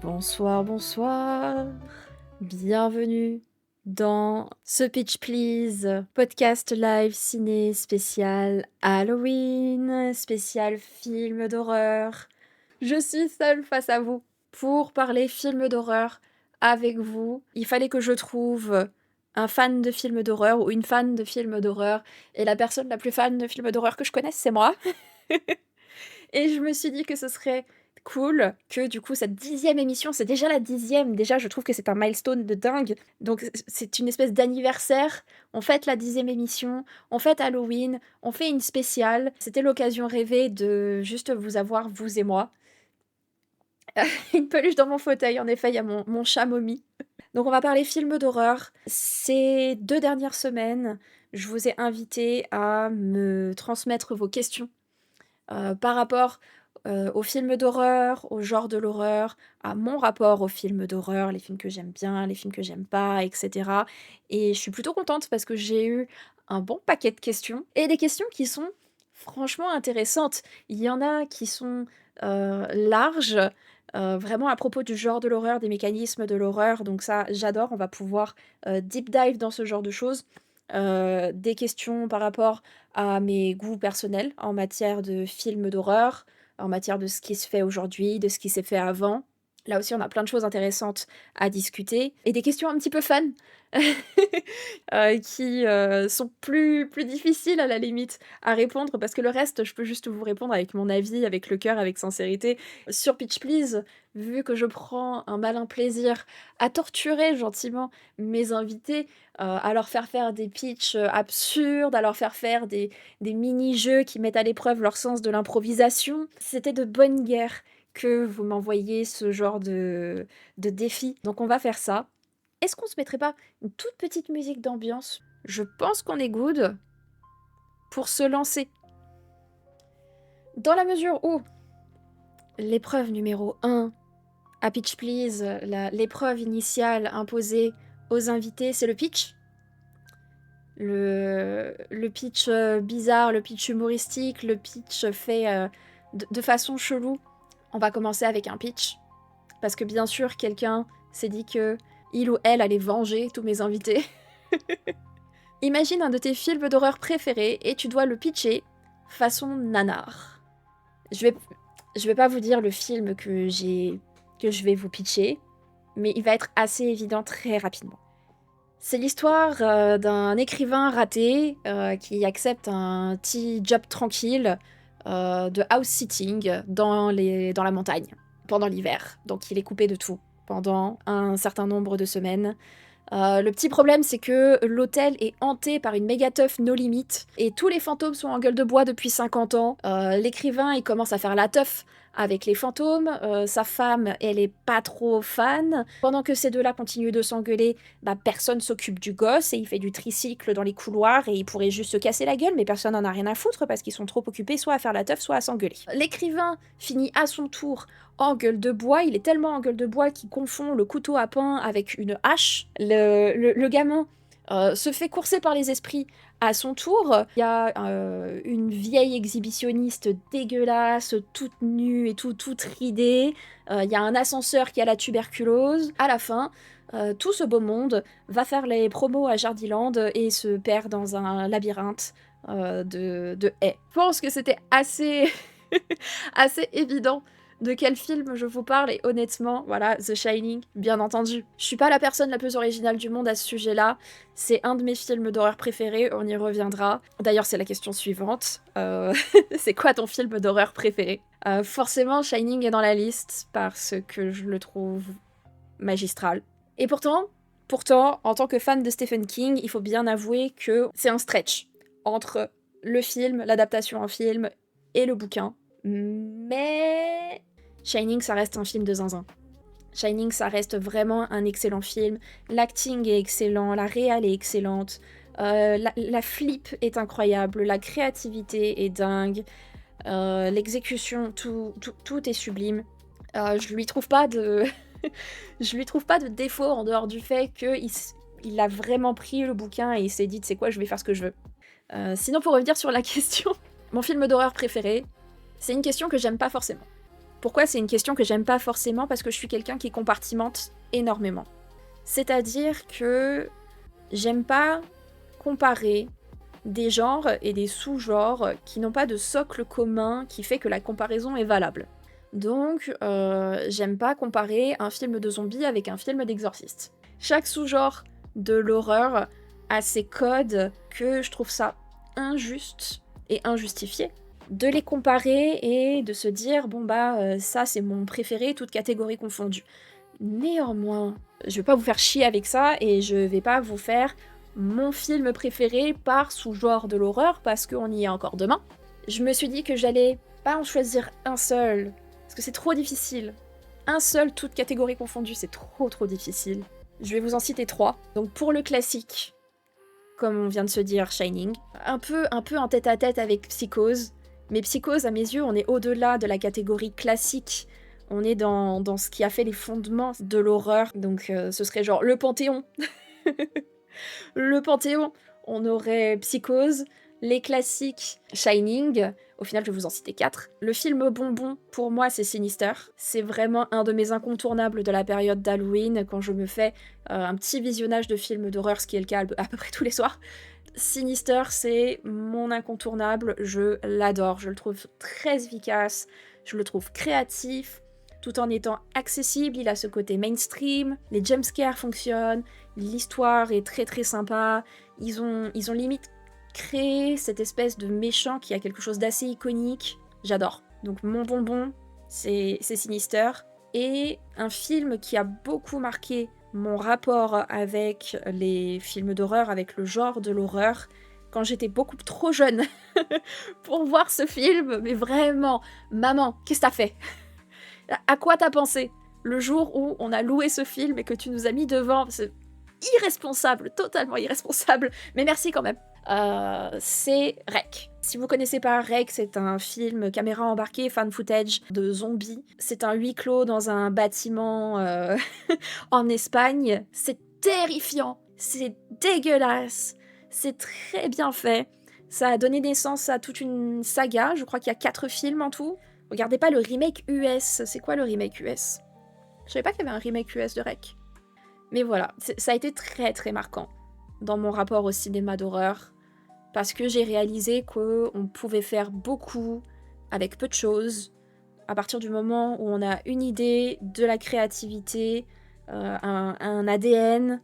Bonsoir, bonsoir. Bienvenue dans ce Pitch Please, podcast live ciné spécial Halloween, spécial film d'horreur. Je suis seule face à vous pour parler film d'horreur avec vous. Il fallait que je trouve un fan de films d'horreur ou une fan de films d'horreur. Et la personne la plus fan de films d'horreur que je connaisse, c'est moi. Et je me suis dit que ce serait cool que du coup cette 10e émission, c'est déjà la 10e, déjà je trouve que c'est un milestone de dingue, donc c'est une espèce d'anniversaire, on fête la 10e émission, on fête Halloween, on fait une spéciale, c'était l'occasion rêvée de juste vous avoir, vous et moi. Une peluche dans mon fauteuil, en effet, il y a mon chat Mommy. Donc on va parler films d'horreur. Ces 2 dernières semaines, je vous ai invité à me transmettre vos questions par rapport aux films d'horreur, au genre de l'horreur, à mon rapport aux films d'horreur, les films que j'aime bien, les films que j'aime pas, et cetera. Et je suis plutôt contente parce que j'ai eu un bon paquet de questions et des questions qui sont franchement intéressantes. Il y en a qui sont larges, vraiment à propos du genre de l'horreur, des mécanismes de l'horreur, donc ça j'adore, on va pouvoir deep dive dans ce genre de choses. Des questions par rapport à mes goûts personnels en matière de films d'horreur, en matière de ce qui se fait aujourd'hui, de ce qui s'est fait avant. Là aussi, on a plein de choses intéressantes à discuter et des questions un petit peu fun, qui, sont plus difficiles à la limite à répondre parce que le reste, je peux juste vous répondre avec mon avis, avec le cœur, avec sincérité. Sur Pitch Please, vu que je prends un malin plaisir à torturer gentiment mes invités, à leur faire des pitchs, absurdes, à leur faire des mini-jeux qui mettent à l'épreuve leur sens de l'improvisation. C'était de bonne guerre que vous m'envoyiez ce genre de défi. Donc on va faire ça. Est-ce qu'on se mettrait pas une toute petite musique d'ambiance? Je pense qu'on est good pour se lancer. Dans la mesure où l'épreuve numéro 1 à Pitch Please, l'épreuve initiale imposée aux invités, c'est le pitch. Le pitch bizarre, le pitch humoristique, le pitch fait de façon chelou. On va commencer avec un pitch. Parce que bien sûr, quelqu'un s'est dit que il ou elle allait venger tous mes invités. Imagine un de tes films d'horreur préférés et tu dois le pitcher façon nanar. Je vais pas vous dire le film que je vais vous pitcher, mais il va être assez évident très rapidement. C'est l'histoire d'un écrivain raté qui accepte un petit job tranquille de house-sitting dans la montagne pendant l'hiver. Donc il est coupé de tout pendant un certain nombre de semaines. Le petit problème, c'est que l'hôtel est hanté par une méga teuf no limit et tous les fantômes sont en gueule de bois depuis 50 ans. L'écrivain, il commence à faire la teuf avec les fantômes. Sa femme, elle est pas trop fan. Pendant que ces deux-là continuent de s'engueuler, personne s'occupe du gosse et il fait du tricycle dans les couloirs et il pourrait juste se casser la gueule, mais personne n'en a rien à foutre parce qu'ils sont trop occupés soit à faire la teuf, soit à s'engueuler. L'écrivain finit à son tour en gueule de bois. Il est tellement en gueule de bois qu'il confond le couteau à pain avec une hache. Le gamin se fait courser par les esprits à son tour. Il y a une vieille exhibitionniste dégueulasse, toute nue et toute ridée. Il y a un ascenseur qui a la tuberculose. À la fin, tout ce beau monde va faire les promos à Jardiland et se perd dans un labyrinthe de haies. Je pense que c'était assez, assez évident de quel film je vous parle et honnêtement, voilà, The Shining, bien entendu. Je suis pas la personne la plus originale du monde à ce sujet-là, c'est un de mes films d'horreur préférés, on y reviendra. D'ailleurs, c'est la question suivante, c'est quoi ton film d'horreur préféré? Forcément, Shining est dans la liste parce que je le trouve magistral. Et pourtant, en tant que fan de Stephen King, il faut bien avouer que c'est un stretch entre le film, l'adaptation en film et le bouquin. Mais Shining, ça reste un film de zinzin. Shining, ça reste vraiment un excellent film. L'acting est excellent, la réal est excellente, la flip est incroyable, la créativité est dingue, l'exécution, tout est sublime. Je lui trouve pas de... je lui trouve pas de défaut en dehors du fait qu'il a vraiment pris le bouquin et il s'est dit, tu sais quoi, je vais faire ce que je veux. Sinon, pour revenir sur la question, mon film d'horreur préféré, c'est une question que j'aime pas forcément. Pourquoi c'est une question que j'aime pas forcément? Parce que je suis quelqu'un qui compartimente énormément. C'est-à-dire que j'aime pas comparer des genres et des sous-genres qui n'ont pas de socle commun qui fait que la comparaison est valable. Donc, j'aime pas comparer un film de zombies avec un film d'exorciste. Chaque sous-genre de l'horreur a ses codes que je trouve ça injuste et injustifié de les comparer et de se dire bon bah ça c'est mon préféré, toute catégorie confondue. Néanmoins, je vais pas vous faire chier avec ça et je vais pas vous faire mon film préféré par sous-genre de l'horreur parce qu'on y est encore demain. Je me suis dit que j'allais pas en choisir un seul parce que c'est trop difficile. Un seul, toute catégorie confondue, c'est trop difficile. Je vais vous en citer 3. Donc pour le classique, comme on vient de se dire, Shining. Un peu en tête-à-tête avec Psychose. Mais Psychose, à mes yeux, on est au-delà de la catégorie classique. On est dans ce qui a fait les fondements de l'horreur. Donc ce serait genre le Panthéon. Le Panthéon, on aurait Psychose, les classiques Shining. Au final, je vais vous en citer 4. Le film bonbon, pour moi, c'est Sinister. C'est vraiment un de mes incontournables de la période d'Halloween, quand je me fais un petit visionnage de films d'horreur, ce qui est le cas à peu près tous les soirs. Sinister, c'est mon incontournable, je l'adore, je le trouve très efficace, je le trouve créatif, tout en étant accessible, il a ce côté mainstream, les jumpscares fonctionnent, l'histoire est très sympa, ils ont limite créé cette espèce de méchant qui a quelque chose d'assez iconique, j'adore. Donc mon bonbon, c'est Sinister, et un film qui a beaucoup marqué mon rapport avec les films d'horreur, avec le genre de l'horreur, quand j'étais beaucoup trop jeune pour voir ce film, mais vraiment, maman, qu'est-ce que t'as fait? À quoi t'as pensé le jour où on a loué ce film et que tu nous as mis devant? C'est irresponsable, totalement irresponsable, mais merci quand même. C'est REC. Si vous connaissez pas REC, c'est un film caméra embarquée, fan footage de zombies. C'est un huis clos dans un bâtiment en Espagne. C'est terrifiant, c'est dégueulasse, c'est très bien fait. Ça a donné naissance à toute une saga, je crois qu'il y a 4 films en tout. Regardez pas le remake US, c'est quoi le remake US? Je savais pas qu'il y avait un remake US de REC. Mais voilà, ça a été très marquant dans mon rapport au cinéma d'horreur, parce que j'ai réalisé qu'on pouvait faire beaucoup avec peu de choses, à partir du moment où on a une idée, de la créativité, un ADN,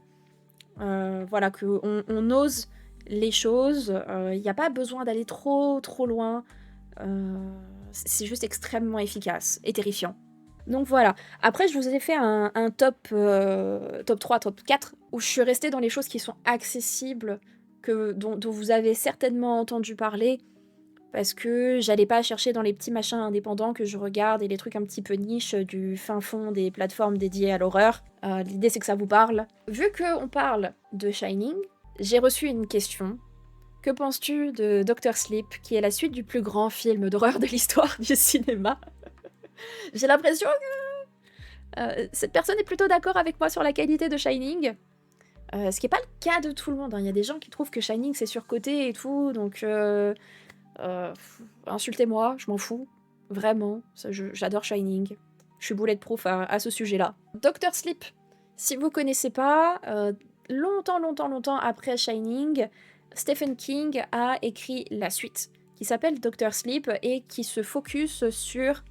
voilà, qu'on ose les choses, il n'y a pas besoin d'aller trop loin, c'est juste extrêmement efficace et terrifiant. Donc voilà. Après, je vous ai fait un top 3, top 4, où je suis restée dans les choses qui sont accessibles, dont vous avez certainement entendu parler, parce que j'allais pas chercher dans les petits machins indépendants que je regarde et les trucs un petit peu niche du fin fond des plateformes dédiées à l'horreur. L'idée, c'est que ça vous parle. Vu qu'on parle de Shining, j'ai reçu une question. Que penses-tu de Dr. Sleep, qui est la suite du plus grand film d'horreur de l'histoire du cinéma? J'ai l'impression que cette personne est plutôt d'accord avec moi sur la qualité de Shining. Ce qui n'est pas le cas de tout le monde. Il y a des gens qui trouvent que Shining c'est surcoté et tout, donc insultez-moi, je m'en fous. Vraiment, j'adore Shining. Je suis bulletproof à ce sujet-là. Dr. Sleep, si vous connaissez pas, longtemps après Shining, Stephen King a écrit la suite, qui s'appelle Dr. Sleep et qui se focus sur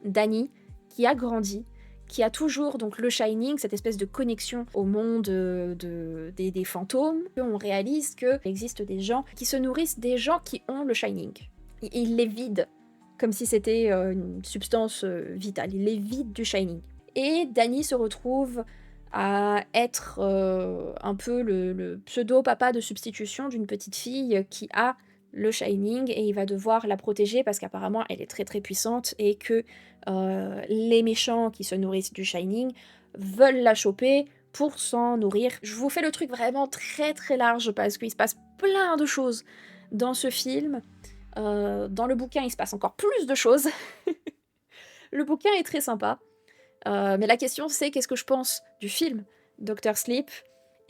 Danny, qui a grandi, qui a toujours donc le Shining, cette espèce de connexion au monde des fantômes. On réalise qu'il existe des gens qui se nourrissent des gens qui ont le Shining. Ils les vident, comme si c'était une substance vitale. Ils les vident du Shining. Et Danny se retrouve à être un peu le pseudo-papa de substitution d'une petite fille qui a le Shining, et il va devoir la protéger parce qu'apparemment elle est très puissante et que les méchants qui se nourrissent du Shining veulent la choper pour s'en nourrir. Je vous fais le truc vraiment très large parce qu'il se passe plein de choses dans ce film. Dans le bouquin, il se passe encore plus de choses. Le bouquin est très sympa. Mais la question c'est qu'est-ce que je pense du film Dr. Sleep,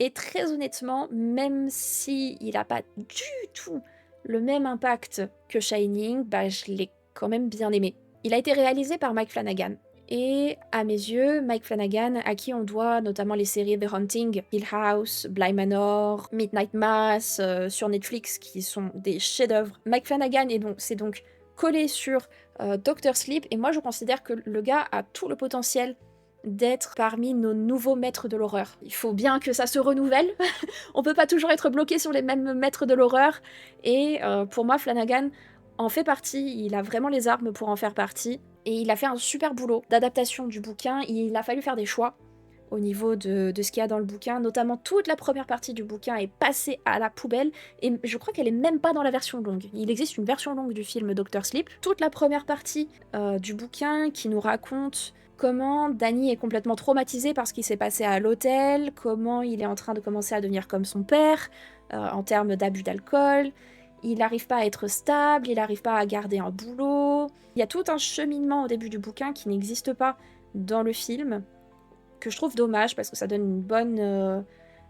et très honnêtement, même si il n'a pas du tout le même impact que Shining, bah je l'ai quand même bien aimé. Il a été réalisé par Mike Flanagan. Et à mes yeux, Mike Flanagan, à qui on doit notamment les séries The Haunting, Hill House, Bly Manor, Midnight Mass sur Netflix, qui sont des chefs-d'œuvre. Mike Flanagan s'est donc collé sur Doctor Sleep, et moi je considère que le gars a tout le potentiel d'être parmi nos nouveaux maîtres de l'horreur. Il faut bien que ça se renouvelle. On peut pas toujours être bloqué sur les mêmes maîtres de l'horreur. Et pour moi, Flanagan en fait partie. Il a vraiment les armes pour en faire partie. Et il a fait un super boulot d'adaptation du bouquin. Il a fallu faire des choix au niveau de ce qu'il y a dans le bouquin. Notamment, toute la première partie du bouquin est passée à la poubelle. Et je crois qu'elle est même pas dans la version longue. Il existe une version longue du film Doctor Sleep. Toute la première partie du bouquin qui nous raconte comment Danny est complètement traumatisé par ce qui s'est passé à l'hôtel, comment il est en train de commencer à devenir comme son père, en termes d'abus d'alcool. Il n'arrive pas à être stable, il n'arrive pas à garder un boulot. Il y a tout un cheminement au début du bouquin qui n'existe pas dans le film, que je trouve dommage parce que ça donne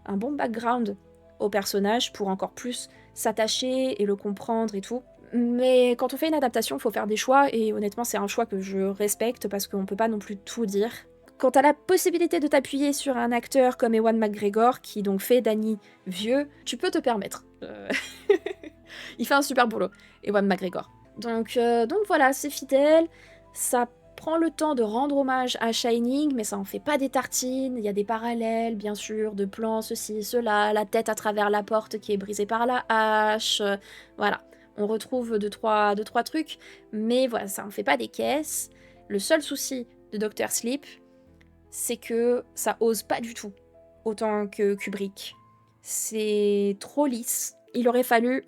un bon background au personnage pour encore plus s'attacher et le comprendre et tout. Mais quand on fait une adaptation, il faut faire des choix, et honnêtement, c'est un choix que je respecte parce qu'on peut pas non plus tout dire. Quand t'as la possibilité de t'appuyer sur un acteur comme Ewan McGregor, qui donc fait Danny vieux, tu peux te permettre. Il fait un super boulot, Ewan McGregor. Donc voilà, c'est fidèle, ça prend le temps de rendre hommage à Shining, mais ça en fait pas des tartines, il y a des parallèles, bien sûr, de plans, ceci, cela, la tête à travers la porte qui est brisée par la hache, voilà. On retrouve deux, trois trucs, mais voilà, ça en fait pas des caisses. Le seul souci de Doctor Sleep, c'est que ça ose pas du tout, autant que Kubrick. C'est trop lisse. Il aurait fallu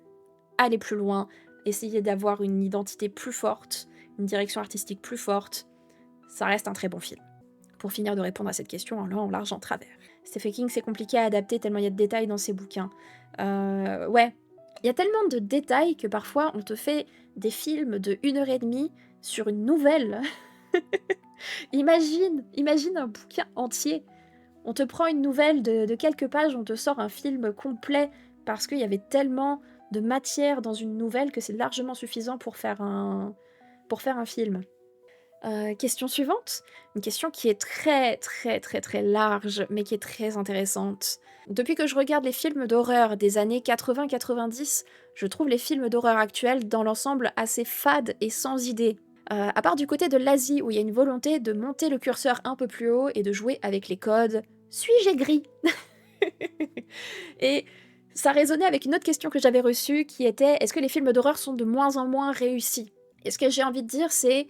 aller plus loin, essayer d'avoir une identité plus forte, une direction artistique plus forte. Ça reste un très bon film. Pour finir de répondre à cette question en long, en large, en travers. Stephen King, c'est compliqué à adapter tellement il y a de détails dans ses bouquins. Ouais, il y a tellement de détails que parfois on te fait des films de 1h30 sur une nouvelle. Imagine un bouquin entier. On te prend une nouvelle de quelques pages, on te sort un film complet parce qu'il y avait tellement de matière dans une nouvelle que c'est largement suffisant pour faire un film. Question suivante, une question qui est très très très très large, mais qui est très intéressante. Depuis que je regarde les films d'horreur des années 80-90, je trouve les films d'horreur actuels dans l'ensemble assez fades et sans idée. À part du côté de l'Asie, où il y a une volonté de monter le curseur un peu plus haut et de jouer avec les codes. Suis-je aigri? Et ça résonnait avec une autre question que j'avais reçue, qui était: est-ce que les films d'horreur sont de moins en moins réussis? Et ce que j'ai envie de dire, c'est: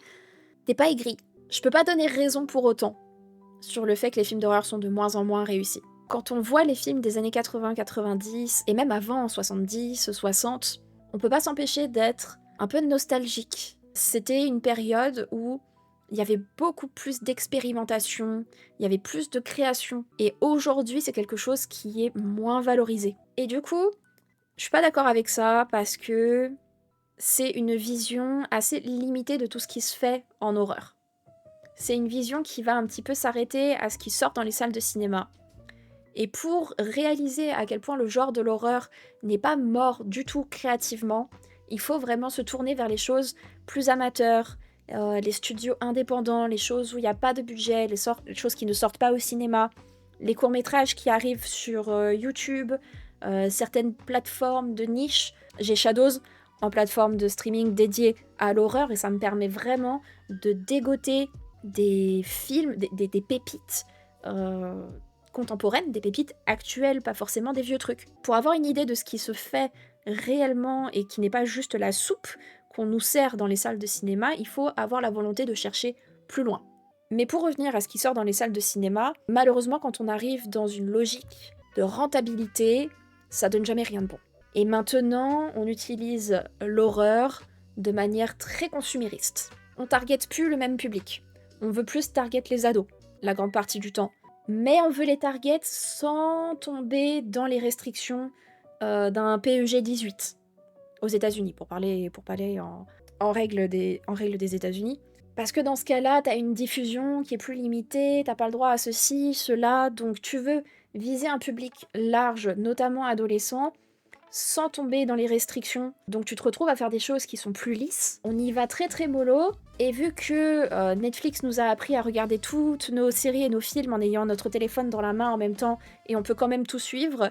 t'es pas aigri. Je peux pas donner raison pour autant sur le fait que les films d'horreur sont de moins en moins réussis. Quand on voit les films des années 80-90, et même avant, 70-60, on peut pas s'empêcher d'être un peu nostalgique. C'était une période où il y avait beaucoup plus d'expérimentation, il y avait plus de création, et aujourd'hui c'est quelque chose qui est moins valorisé. Et du coup, je suis pas d'accord avec ça parce que c'est une vision assez limitée de tout ce qui se fait en horreur. C'est une vision qui va un petit peu s'arrêter à ce qui sort dans les salles de cinéma. Et pour réaliser à quel point le genre de l'horreur n'est pas mort du tout créativement, il faut vraiment se tourner vers les choses plus amateurs, les studios indépendants, les choses où il n'y a pas de budget, les choses qui ne sortent pas au cinéma, les courts-métrages qui arrivent sur YouTube, certaines plateformes de niche. J'ai Shadows en plateforme de streaming dédiée à l'horreur, et ça me permet vraiment de dégoter des films, des pépites contemporaines, des pépites actuelles, pas forcément des vieux trucs. Pour avoir une idée de ce qui se fait réellement et qui n'est pas juste la soupe qu'on nous sert dans les salles de cinéma, il faut avoir la volonté de chercher plus loin. Mais pour revenir à ce qui sort dans les salles de cinéma, malheureusement quand on arrive dans une logique de rentabilité, ça donne jamais rien de bon. Et maintenant, on utilise l'horreur de manière très consumériste. On target plus le même public. On veut plus target les ados, la grande partie du temps. Mais on veut les target sans tomber dans les restrictions d'un PEG 18 aux États-Unis, pour parler en règle des États-Unis. Parce que dans ce cas-là, t'as une diffusion qui est plus limitée, t'as pas le droit à ceci, cela, donc tu veux viser un public large, notamment adolescent, sans tomber dans les restrictions. Donc tu te retrouves à faire des choses qui sont plus lisses. On y va très très mollo. Et vu que Netflix nous a appris à regarder toutes nos séries et nos films en ayant notre téléphone dans la main en même temps, et on peut quand même tout suivre,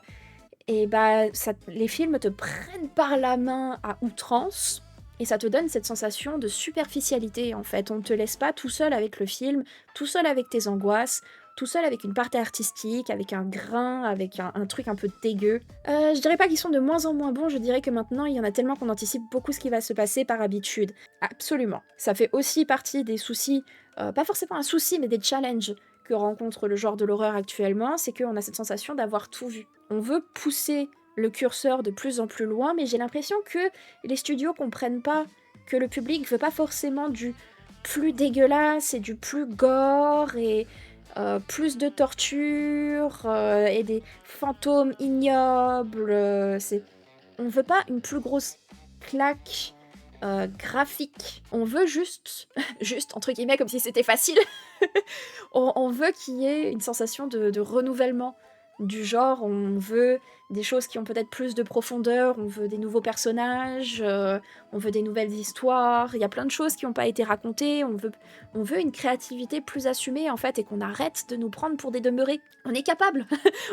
et bah les films te prennent par la main à outrance. Et ça te donne cette sensation de superficialité en fait. On ne te laisse pas tout seul avec le film, tout seul avec tes angoisses, tout seul avec une partie artistique, avec un grain, avec un truc un peu dégueu. Je dirais pas qu'ils sont de moins en moins bons, je dirais que maintenant il y en a tellement qu'on anticipe beaucoup ce qui va se passer par habitude. Absolument. Ça fait aussi partie des soucis, pas forcément un souci, mais des challenges que rencontre le genre de l'horreur actuellement, c'est qu'on a cette sensation d'avoir tout vu. On veut pousser le curseur de plus en plus loin, mais j'ai l'impression que les studios comprennent pas que le public veut pas forcément du plus dégueulasse et du plus gore et plus de torture et des fantômes ignobles. On veut pas une plus grosse claque graphique. On veut juste, juste entre guillemets, comme si c'était facile, on veut qu'il y ait une sensation de renouvellement du genre. On veut des choses qui ont peut-être plus de profondeur, on veut des nouveaux personnages, on veut des nouvelles histoires, il y a plein de choses qui n'ont pas été racontées, on veut une créativité plus assumée en fait, et qu'on arrête de nous prendre pour des demeurés. On est capable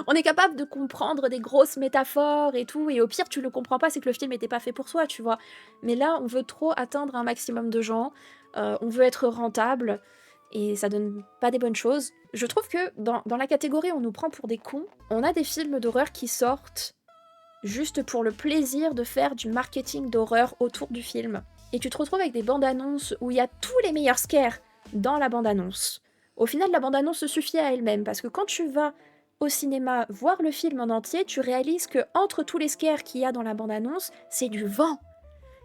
on est capable de comprendre des grosses métaphores et tout, et au pire tu le comprends pas, c'est que le film n'était pas fait pour toi, tu vois. Mais là on veut trop atteindre un maximum de gens, on veut être rentable, et ça donne pas des bonnes choses. Je trouve que dans la catégorie on nous prend pour des cons, on a des films d'horreur qui sortent juste pour le plaisir de faire du marketing d'horreur autour du film. Et tu te retrouves avec des bandes annonces où il y a tous les meilleurs scares dans la bande annonce. Au final, la bande annonce se suffit à elle-même, parce que quand tu vas au cinéma voir le film en entier, tu réalises que entre tous les scares qu'il y a dans la bande annonce, c'est du vent.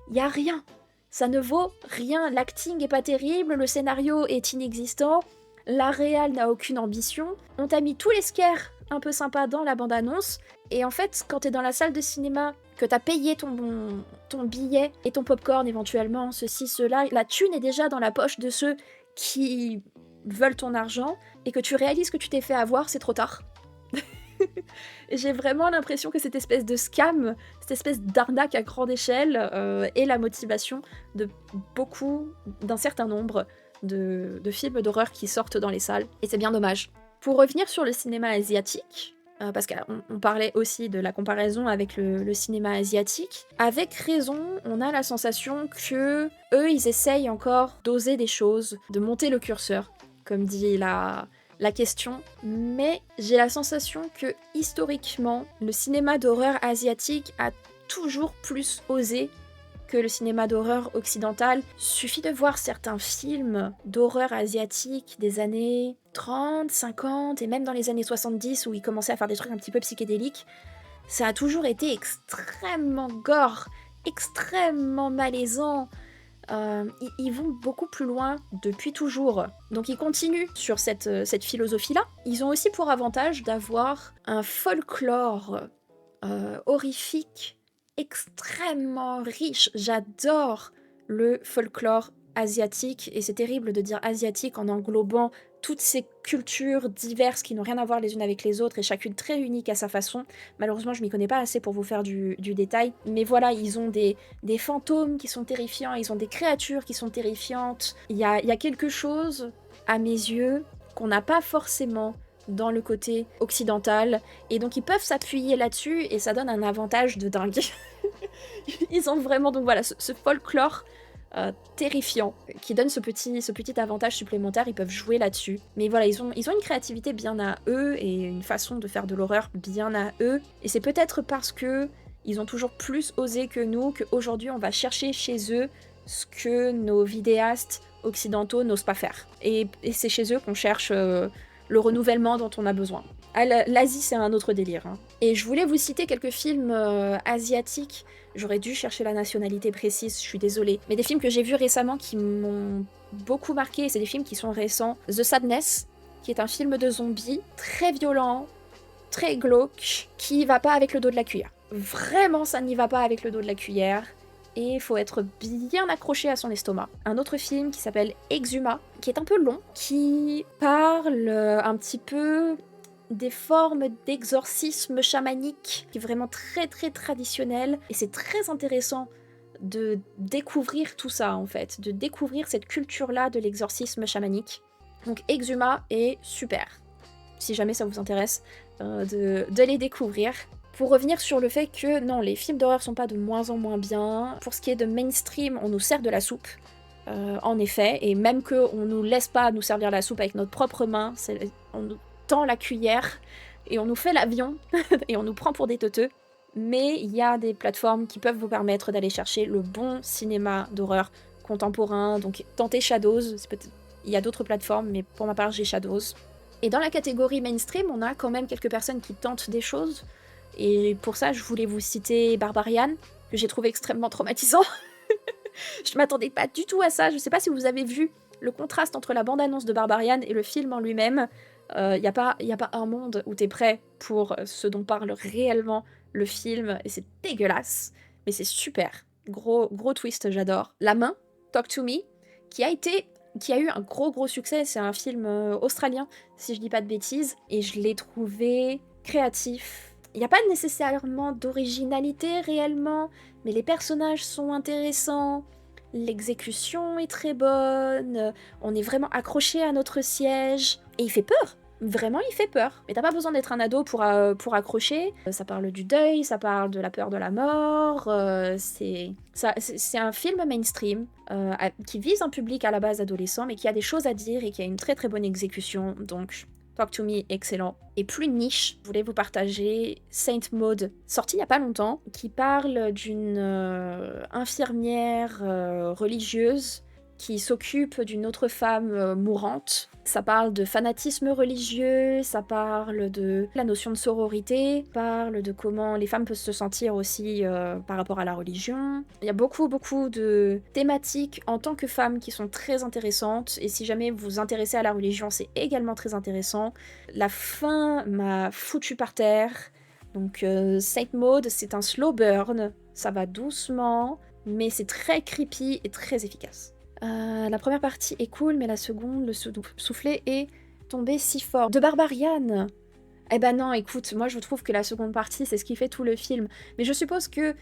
Il y a rien. Ça ne vaut rien, l'acting est pas terrible, le scénario est inexistant, la réal n'a aucune ambition. On t'a mis tous les scares un peu sympas dans la bande-annonce, et en fait, quand t'es dans la salle de cinéma, que t'as payé ton billet et ton popcorn éventuellement, ceci, cela, la thune est déjà dans la poche de ceux qui veulent ton argent, et que tu réalises que tu t'es fait avoir, c'est trop tard. J'ai vraiment l'impression que cette espèce de scam, cette espèce d'arnaque à grande échelle est la motivation d'un certain nombre de films d'horreur qui sortent dans les salles, et c'est bien dommage. Pour revenir sur le cinéma asiatique, parce qu'on parlait aussi de la comparaison avec le cinéma asiatique, avec raison, on a la sensation que eux, ils essayent encore d'oser des choses, de monter le curseur, comme dit la question, mais j'ai la sensation que historiquement, le cinéma d'horreur asiatique a toujours plus osé que le cinéma d'horreur occidental. Suffit de voir certains films d'horreur asiatique des années 30, 50 et même dans les années 70 où ils commençaient à faire des trucs un petit peu psychédéliques. Ça a toujours été extrêmement gore, extrêmement malaisant. Ils vont beaucoup plus loin depuis toujours. Donc ils continuent sur cette philosophie-là. Ils ont aussi pour avantage d'avoir un folklore horrifique extrêmement riche. J'adore le folklore asiatique, et c'est terrible de dire asiatique en englobant toutes ces cultures diverses qui n'ont rien à voir les unes avec les autres et chacune très unique à sa façon. Malheureusement, je m'y connais pas assez pour vous faire du détail, mais voilà, ils ont des fantômes qui sont terrifiants, ils ont des créatures qui sont terrifiantes. Il y a quelque chose, à mes yeux, qu'on n'a pas forcément dans le côté occidental, et donc ils peuvent s'appuyer là-dessus et ça donne un avantage de dingue. Ils ont vraiment donc voilà ce folklore terrifiant qui donne ce petit avantage supplémentaire. Ils peuvent jouer là-dessus, mais voilà, ils ont une créativité bien à eux et une façon de faire de l'horreur bien à eux, et c'est peut-être parce que ils ont toujours plus osé que nous qu'aujourd'hui on va chercher chez eux ce que nos vidéastes occidentaux n'osent pas faire, et c'est chez eux qu'on cherche le renouvellement dont on a besoin. L'Asie, c'est un autre délire. Hein. Et je voulais vous citer quelques films asiatiques. J'aurais dû chercher la nationalité précise, je suis désolée. Mais des films que j'ai vus récemment qui m'ont beaucoup marqué, et c'est des films qui sont récents. The Sadness, qui est un film de zombies, très violent, très glauque, qui va pas avec le dos de la cuillère. Vraiment, ça n'y va pas avec le dos de la cuillère. Et il faut être bien accroché à son estomac. Un autre film qui s'appelle Exhuma, qui est un peu long, qui parle un petit peu des formes d'exorcisme chamanique qui est vraiment très très traditionnel et c'est très intéressant de découvrir tout ça en fait, de découvrir cette culture-là de l'exorcisme chamanique. Donc Exhuma est super, si jamais ça vous intéresse de les découvrir. Pour revenir sur le fait que non, les films d'horreur sont pas de moins en moins bien. Pour ce qui est de mainstream, on nous sert de la soupe, en effet, et même qu'on nous laisse pas nous servir la soupe avec notre propre main, on nous tend la cuillère et on nous fait l'avion et on nous prend pour des teuteux. Mais il y a des plateformes qui peuvent vous permettre d'aller chercher le bon cinéma d'horreur contemporain. Donc tentez Shadows, il y a d'autres plateformes, mais pour ma part j'ai Shadows. Et dans la catégorie mainstream, on a quand même quelques personnes qui tentent des choses. Et pour ça, je voulais vous citer Barbarian, que j'ai trouvé extrêmement traumatisant. Je m'attendais pas du tout à ça. Je sais pas si vous avez vu le contraste entre la bande-annonce de Barbarian et le film en lui-même. Y a pas un monde où t'es prêt pour ce dont parle réellement le film, et c'est dégueulasse, mais c'est super. Gros twist, j'adore. La Main, Talk to Me, qui a eu un gros succès, c'est un film australien, si je dis pas de bêtises, et je l'ai trouvé créatif. Il n'y a pas nécessairement d'originalité réellement, mais les personnages sont intéressants, l'exécution est très bonne, on est vraiment accroché à notre siège, et il fait peur. Vraiment, il fait peur. Mais t'as pas besoin d'être un ado pour accrocher. Ça parle du deuil, ça parle de la peur de la mort. C'est un film mainstream qui vise un public à la base adolescent, mais qui a des choses à dire et qui a une très très bonne exécution. Donc, Talk to Me, excellent. Et plus niche, je voulais vous partager Saint Maud, sorti il y a pas longtemps, qui parle d'une infirmière religieuse qui s'occupe d'une autre femme mourante. Ça parle de fanatisme religieux, ça parle de la notion de sororité, ça parle de comment les femmes peuvent se sentir aussi par rapport à la religion. Il y a beaucoup de thématiques en tant que femme qui sont très intéressantes, et si jamais vous vous intéressez à la religion, c'est également très intéressant. La fin m'a foutu par terre. Donc Saint Maud, c'est un slow burn, ça va doucement, mais c'est très creepy et très efficace. La première partie est cool, mais la seconde, le soufflet est tombé si fort. De Barbarian. Eh ben non, écoute, moi je trouve que la seconde partie, c'est ce qui fait tout le film. Mais je suppose que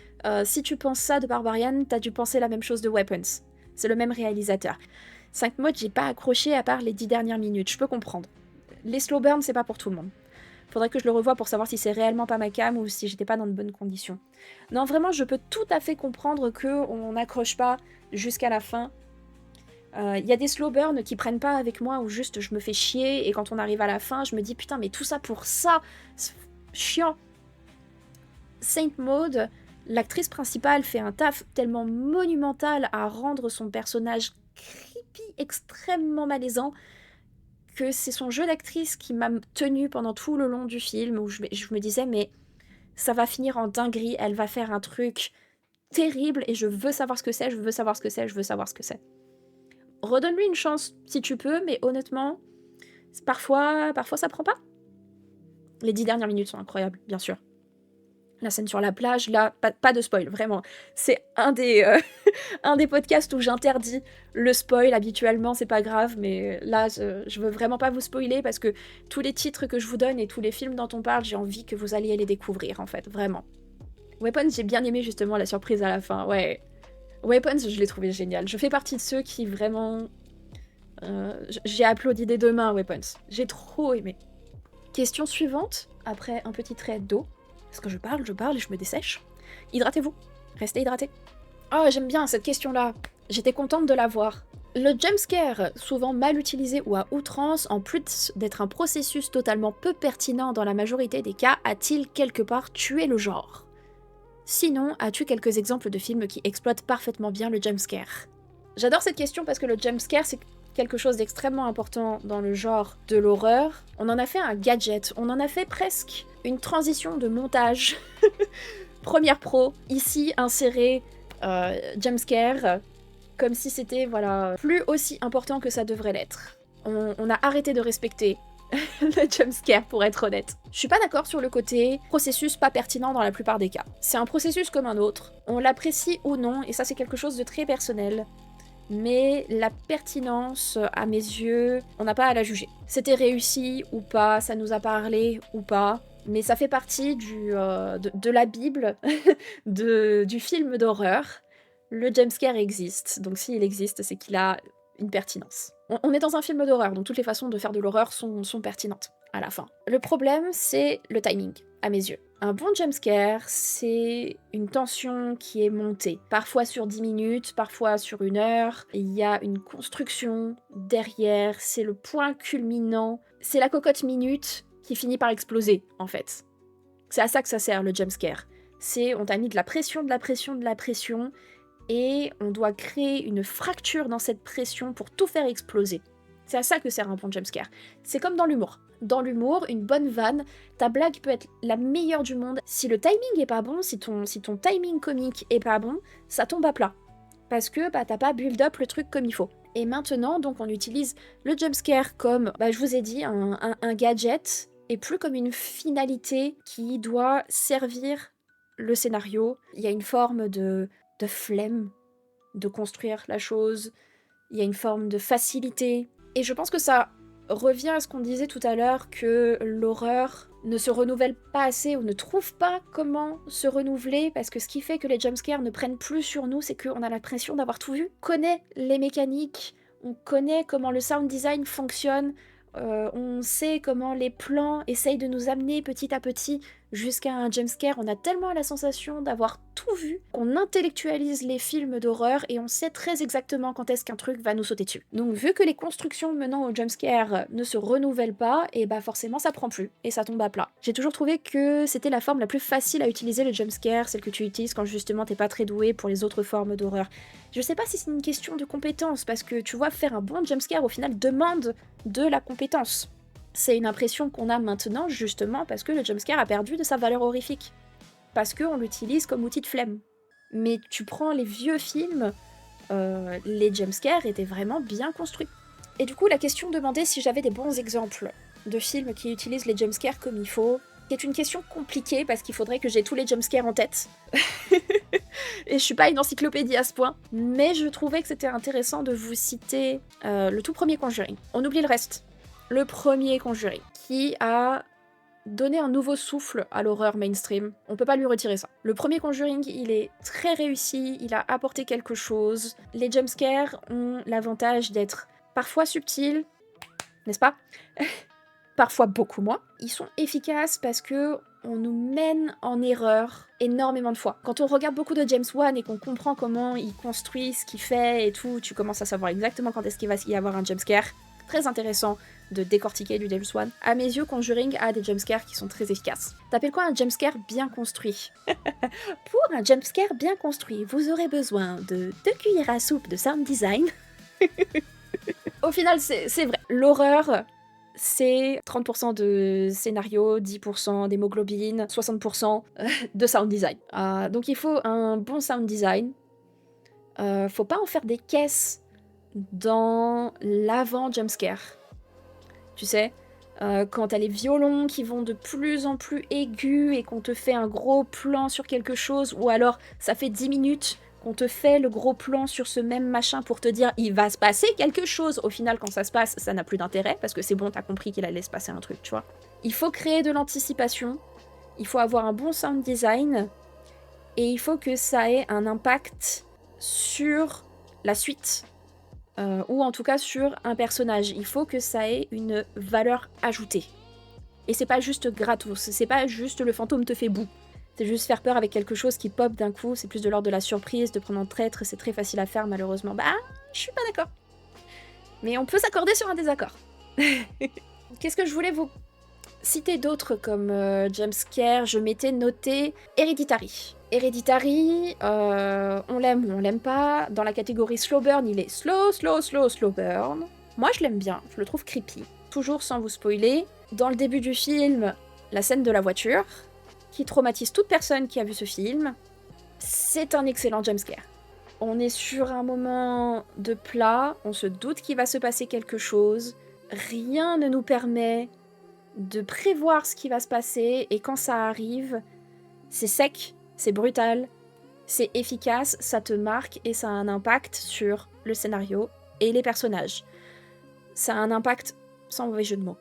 si tu penses ça de Barbarian, t'as dû penser la même chose de Weapons. C'est le même réalisateur. 5 modes, j'ai pas accroché à part les 10 dernières minutes, je peux comprendre. Les slow burns, c'est pas pour tout le monde. Faudrait que je le revoie pour savoir si c'est réellement pas ma cam ou si j'étais pas dans de bonnes conditions. Non, vraiment, je peux tout à fait comprendre qu'on n'accroche pas jusqu'à la fin. Y a des slow burns qui prennent pas avec moi, où juste je me fais chier, et quand on arrive à la fin, je me dis putain, mais tout ça pour ça, c'est chiant. Saint Maud, l'actrice principale fait un taf tellement monumental à rendre son personnage creepy, extrêmement malaisant, que c'est son jeu d'actrice qui m'a tenue pendant tout le long du film, où je me disais mais ça va finir en dinguerie, elle va faire un truc terrible, et je veux savoir ce que c'est, je veux savoir ce que c'est, je veux savoir ce que c'est. Redonne-lui une chance si tu peux, mais honnêtement, parfois ça prend pas. Les 10 dernières minutes sont incroyables, bien sûr. La scène sur la plage, là, pas de spoil, vraiment. C'est un des podcasts où j'interdis le spoil. Habituellement, c'est pas grave, mais là, je veux vraiment pas vous spoiler, parce que tous les titres que je vous donne et tous les films dont on parle, j'ai envie que vous alliez les découvrir, en fait, vraiment. Weapons, j'ai bien aimé justement la surprise à la fin, ouais. Weapons, je l'ai trouvé génial. Je fais partie de ceux qui vraiment... j'ai applaudi des deux mains Weapons. J'ai trop aimé. Question suivante, après un petit trait d'eau. Parce que je parle et je me dessèche. Hydratez-vous. Restez hydratés. Oh, j'aime bien cette question-là. J'étais contente de la voir. Le jumpscare, souvent mal utilisé ou à outrance, en plus d'être un processus totalement peu pertinent dans la majorité des cas, a-t-il quelque part tué le genre ? Sinon, as-tu quelques exemples de films qui exploitent parfaitement bien le jumpscare ? J'adore cette question parce que le jumpscare, c'est quelque chose d'extrêmement important dans le genre de l'horreur. On en a fait un gadget, on en a fait presque une transition de montage. Première pro, ici inséré jumpscare, comme si c'était voilà plus aussi important que ça devrait l'être. On a arrêté de respecter le jumpscare, pour être honnête. Je suis pas d'accord sur le côté processus pas pertinent dans la plupart des cas. C'est un processus comme un autre. On l'apprécie ou non, et ça c'est quelque chose de très personnel. mais la pertinence, à mes yeux, on n'a pas à la juger. C'était réussi ou pas, ça nous a parlé ou pas, mais ça fait partie de la Bible du film d'horreur. Le jumpscare existe, donc s'il existe, c'est qu'il a une pertinence. On est dans un film d'horreur, donc toutes les façons de faire de l'horreur sont pertinentes à la fin. Le problème, c'est le timing, à mes yeux. Un bon jumpscare, c'est une tension qui est montée, parfois sur 10 minutes, parfois sur 1 heure. Il y a une construction derrière, c'est le point culminant, c'est la cocotte minute qui finit par exploser, en fait. C'est à ça que ça sert, le jumpscare. C'est on t'a mis de la pression, de la pression, de la pression, et on doit créer une fracture dans cette pression pour tout faire exploser. C'est à ça que sert un bon jumpscare. C'est comme dans l'humour. Dans l'humour, une bonne vanne, ta blague peut être la meilleure du monde. Si le timing est pas bon, si ton timing comique est pas bon, ça tombe à plat. Parce que t'as pas build up le truc comme il faut. Et maintenant, donc, on utilise le jumpscare comme, je vous ai dit, un gadget, et plus comme une finalité qui doit servir le scénario. Il y a une forme de flemme de construire la chose, il y a une forme de facilité. Et je pense que ça revient à ce qu'on disait tout à l'heure, que l'horreur ne se renouvelle pas assez ou ne trouve pas comment se renouveler, parce que ce qui fait que les jumpscares ne prennent plus sur nous, c'est qu'on a l'impression d'avoir tout vu. On connaît les mécaniques, on connaît comment le sound design fonctionne, on sait comment les plans essayent de nous amener petit à petit jusqu'à un jumpscare. On a tellement la sensation d'avoir tout vu qu'on intellectualise les films d'horreur et on sait très exactement quand est-ce qu'un truc va nous sauter dessus. Donc vu que les constructions menant au jumpscare ne se renouvellent pas, et forcément ça prend plus et ça tombe à plat. J'ai toujours trouvé que c'était la forme la plus facile à utiliser, le jumpscare, celle que tu utilises quand justement t'es pas très doué pour les autres formes d'horreur. Je sais pas si c'est une question de compétence, parce que tu vois, faire un bon jumpscare au final demande de la compétence. C'est une impression qu'on a maintenant justement parce que le jumpscare a perdu de sa valeur horrifique. Parce qu'on l'utilise comme outil de flemme. Mais tu prends les vieux films, les jumpscares étaient vraiment bien construits. Et du coup, la question demandait si j'avais des bons exemples de films qui utilisent les jumpscares comme il faut. C'est une question compliquée parce qu'il faudrait que j'ai tous les jumpscares en tête. Et je suis pas une encyclopédie à ce point. Mais je trouvais que c'était intéressant de vous citer le tout premier Conjuring. On oublie le reste. Le premier Conjuring, qui a donné un nouveau souffle à l'horreur mainstream. On peut pas lui retirer ça. Le premier Conjuring, il est très réussi, il a apporté quelque chose. Les jumpscares ont l'avantage d'être parfois subtils, n'est-ce pas? Parfois beaucoup moins. Ils sont efficaces parce que on nous mène en erreur énormément de fois. Quand on regarde beaucoup de James Wan et qu'on comprend comment il construit ce qu'il fait et tout, tu commences à savoir exactement quand est-ce qu'il va y avoir un jumpscare. Très intéressant de décortiquer du James Wan. À mes yeux, Conjuring a des jumpscares qui sont très efficaces. T'appelles quoi un jumpscare bien construit? Pour un jumpscare bien construit, vous aurez besoin de 2 cuillères à soupe de sound design. Au final, c'est vrai. L'horreur, c'est 30% de scénario, 10% d'hémoglobine, 60% de sound design. Donc il faut un bon sound design. Faut pas en faire des caisses dans l'avant jumpscare. Tu sais, quand t'as les violons qui vont de plus en plus aigus et qu'on te fait un gros plan sur quelque chose, ou alors ça fait 10 minutes qu'on te fait le gros plan sur ce même machin pour te dire il va se passer quelque chose. Au final, quand ça se passe, ça n'a plus d'intérêt parce que c'est bon, t'as compris qu'il allait se passer un truc, tu vois. Il faut créer de l'anticipation, il faut avoir un bon sound design et il faut que ça ait un impact sur la suite. Ou en tout cas sur un personnage. Il faut que ça ait une valeur ajoutée. Et c'est pas juste gratos, c'est pas juste le fantôme te fait boue. C'est juste faire peur avec quelque chose qui pop d'un coup, c'est plus de l'ordre de la surprise, de prendre en traître, c'est très facile à faire malheureusement. Je suis pas d'accord. Mais on peut s'accorder sur un désaccord. Qu'est-ce que je voulais vous citer d'autres comme jumpscare? Je m'étais noté Hereditary. Hereditary, on l'aime ou on l'aime pas. Dans la catégorie slow burn, il est slow burn. Moi, je l'aime bien, je le trouve creepy. Toujours sans vous spoiler. Dans le début du film, la scène de la voiture, qui traumatise toute personne qui a vu ce film, c'est un excellent jumpscare. On est sur un moment de plat, on se doute qu'il va se passer quelque chose. Rien ne nous permet de prévoir ce qui va se passer, et quand ça arrive, c'est sec, c'est brutal, c'est efficace, ça te marque et ça a un impact sur le scénario et les personnages. Ça a un impact, sans mauvais jeu de mots.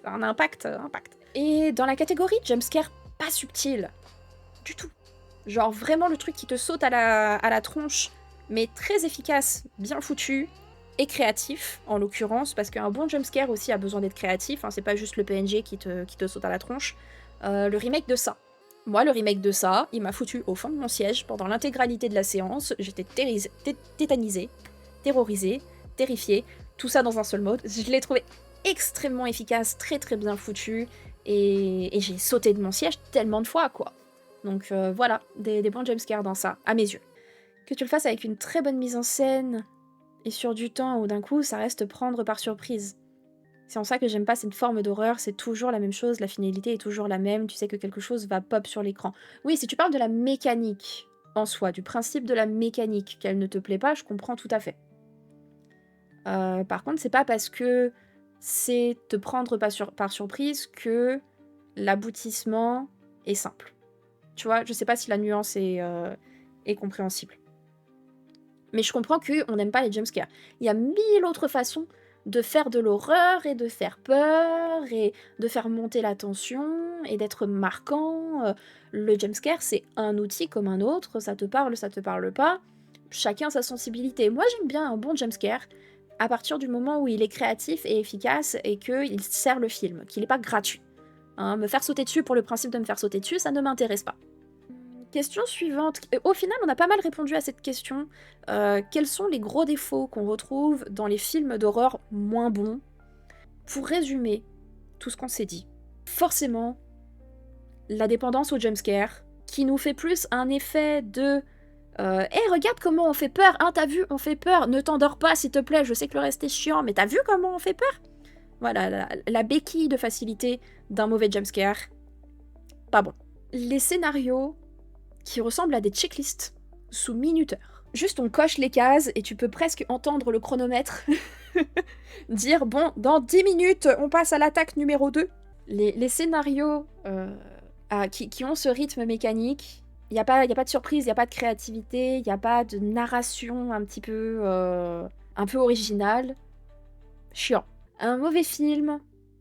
Un impact. Et dans la catégorie jumpscare pas subtil, du tout. Genre vraiment le truc qui te saute à la tronche, mais très efficace, bien foutu, et créatif, en l'occurrence, parce qu'un bon jumpscare aussi a besoin d'être créatif, hein, c'est pas juste le PNG qui te saute à la tronche. Le remake de ça. Moi, le remake de ça, il m'a foutu au fond de mon siège pendant l'intégralité de la séance. J'étais tétanisée, terrorisée, terrifiée, tout ça dans un seul mode. Je l'ai trouvé extrêmement efficace, très très bien foutu, et j'ai sauté de mon siège tellement de fois, quoi. Donc voilà, des bons jumpscares dans ça, à mes yeux. Que tu le fasses avec une très bonne mise en scène, et sur du temps, ou d'un coup, ça reste prendre par surprise. C'est en ça que j'aime pas cette forme d'horreur, c'est toujours la même chose, la finalité est toujours la même, tu sais que quelque chose va pop sur l'écran. Oui, si tu parles de la mécanique en soi, du principe de la mécanique, qu'elle ne te plaît pas, je comprends tout à fait. Par contre, c'est pas parce que c'est te prendre par surprise que l'aboutissement est simple. Tu vois, je sais pas si la nuance est compréhensible. Mais je comprends qu'on n'aime pas les jumpscares. Il y a 1000 autres façons de faire de l'horreur et de faire peur et de faire monter la tension et d'être marquant. Le jumpscare, c'est un outil comme un autre, ça te parle pas. Chacun sa sensibilité. Moi, j'aime bien un bon jumpscare à partir du moment où il est créatif et efficace et qu'il sert le film, qu'il n'est pas gratuit. Hein, me faire sauter dessus pour le principe de me faire sauter dessus, ça ne m'intéresse pas. Question suivante. Au final, on a pas mal répondu à cette question. Quels sont les gros défauts qu'on retrouve dans les films d'horreur moins bons? Pour résumer tout ce qu'on s'est dit, forcément, la dépendance au jumpscare, qui nous fait plus un effet de hey, regarde comment on fait peur, hein, t'as vu, on fait peur, ne t'endors pas s'il te plaît, je sais que le reste est chiant, mais t'as vu comment on fait peur? Voilà, la béquille de facilité d'un mauvais jumpscare. Pas bon. Les scénarios qui ressemblent à des checklists sous minuteur. Juste on coche les cases et tu peux presque entendre le chronomètre dire bon, dans 10 minutes, on passe à l'attaque numéro 2. Les scénarios qui ont ce rythme mécanique, il n'y a pas de surprise, il n'y a pas de créativité, il n'y a pas de narration un peu originale. Chiant. Un mauvais film,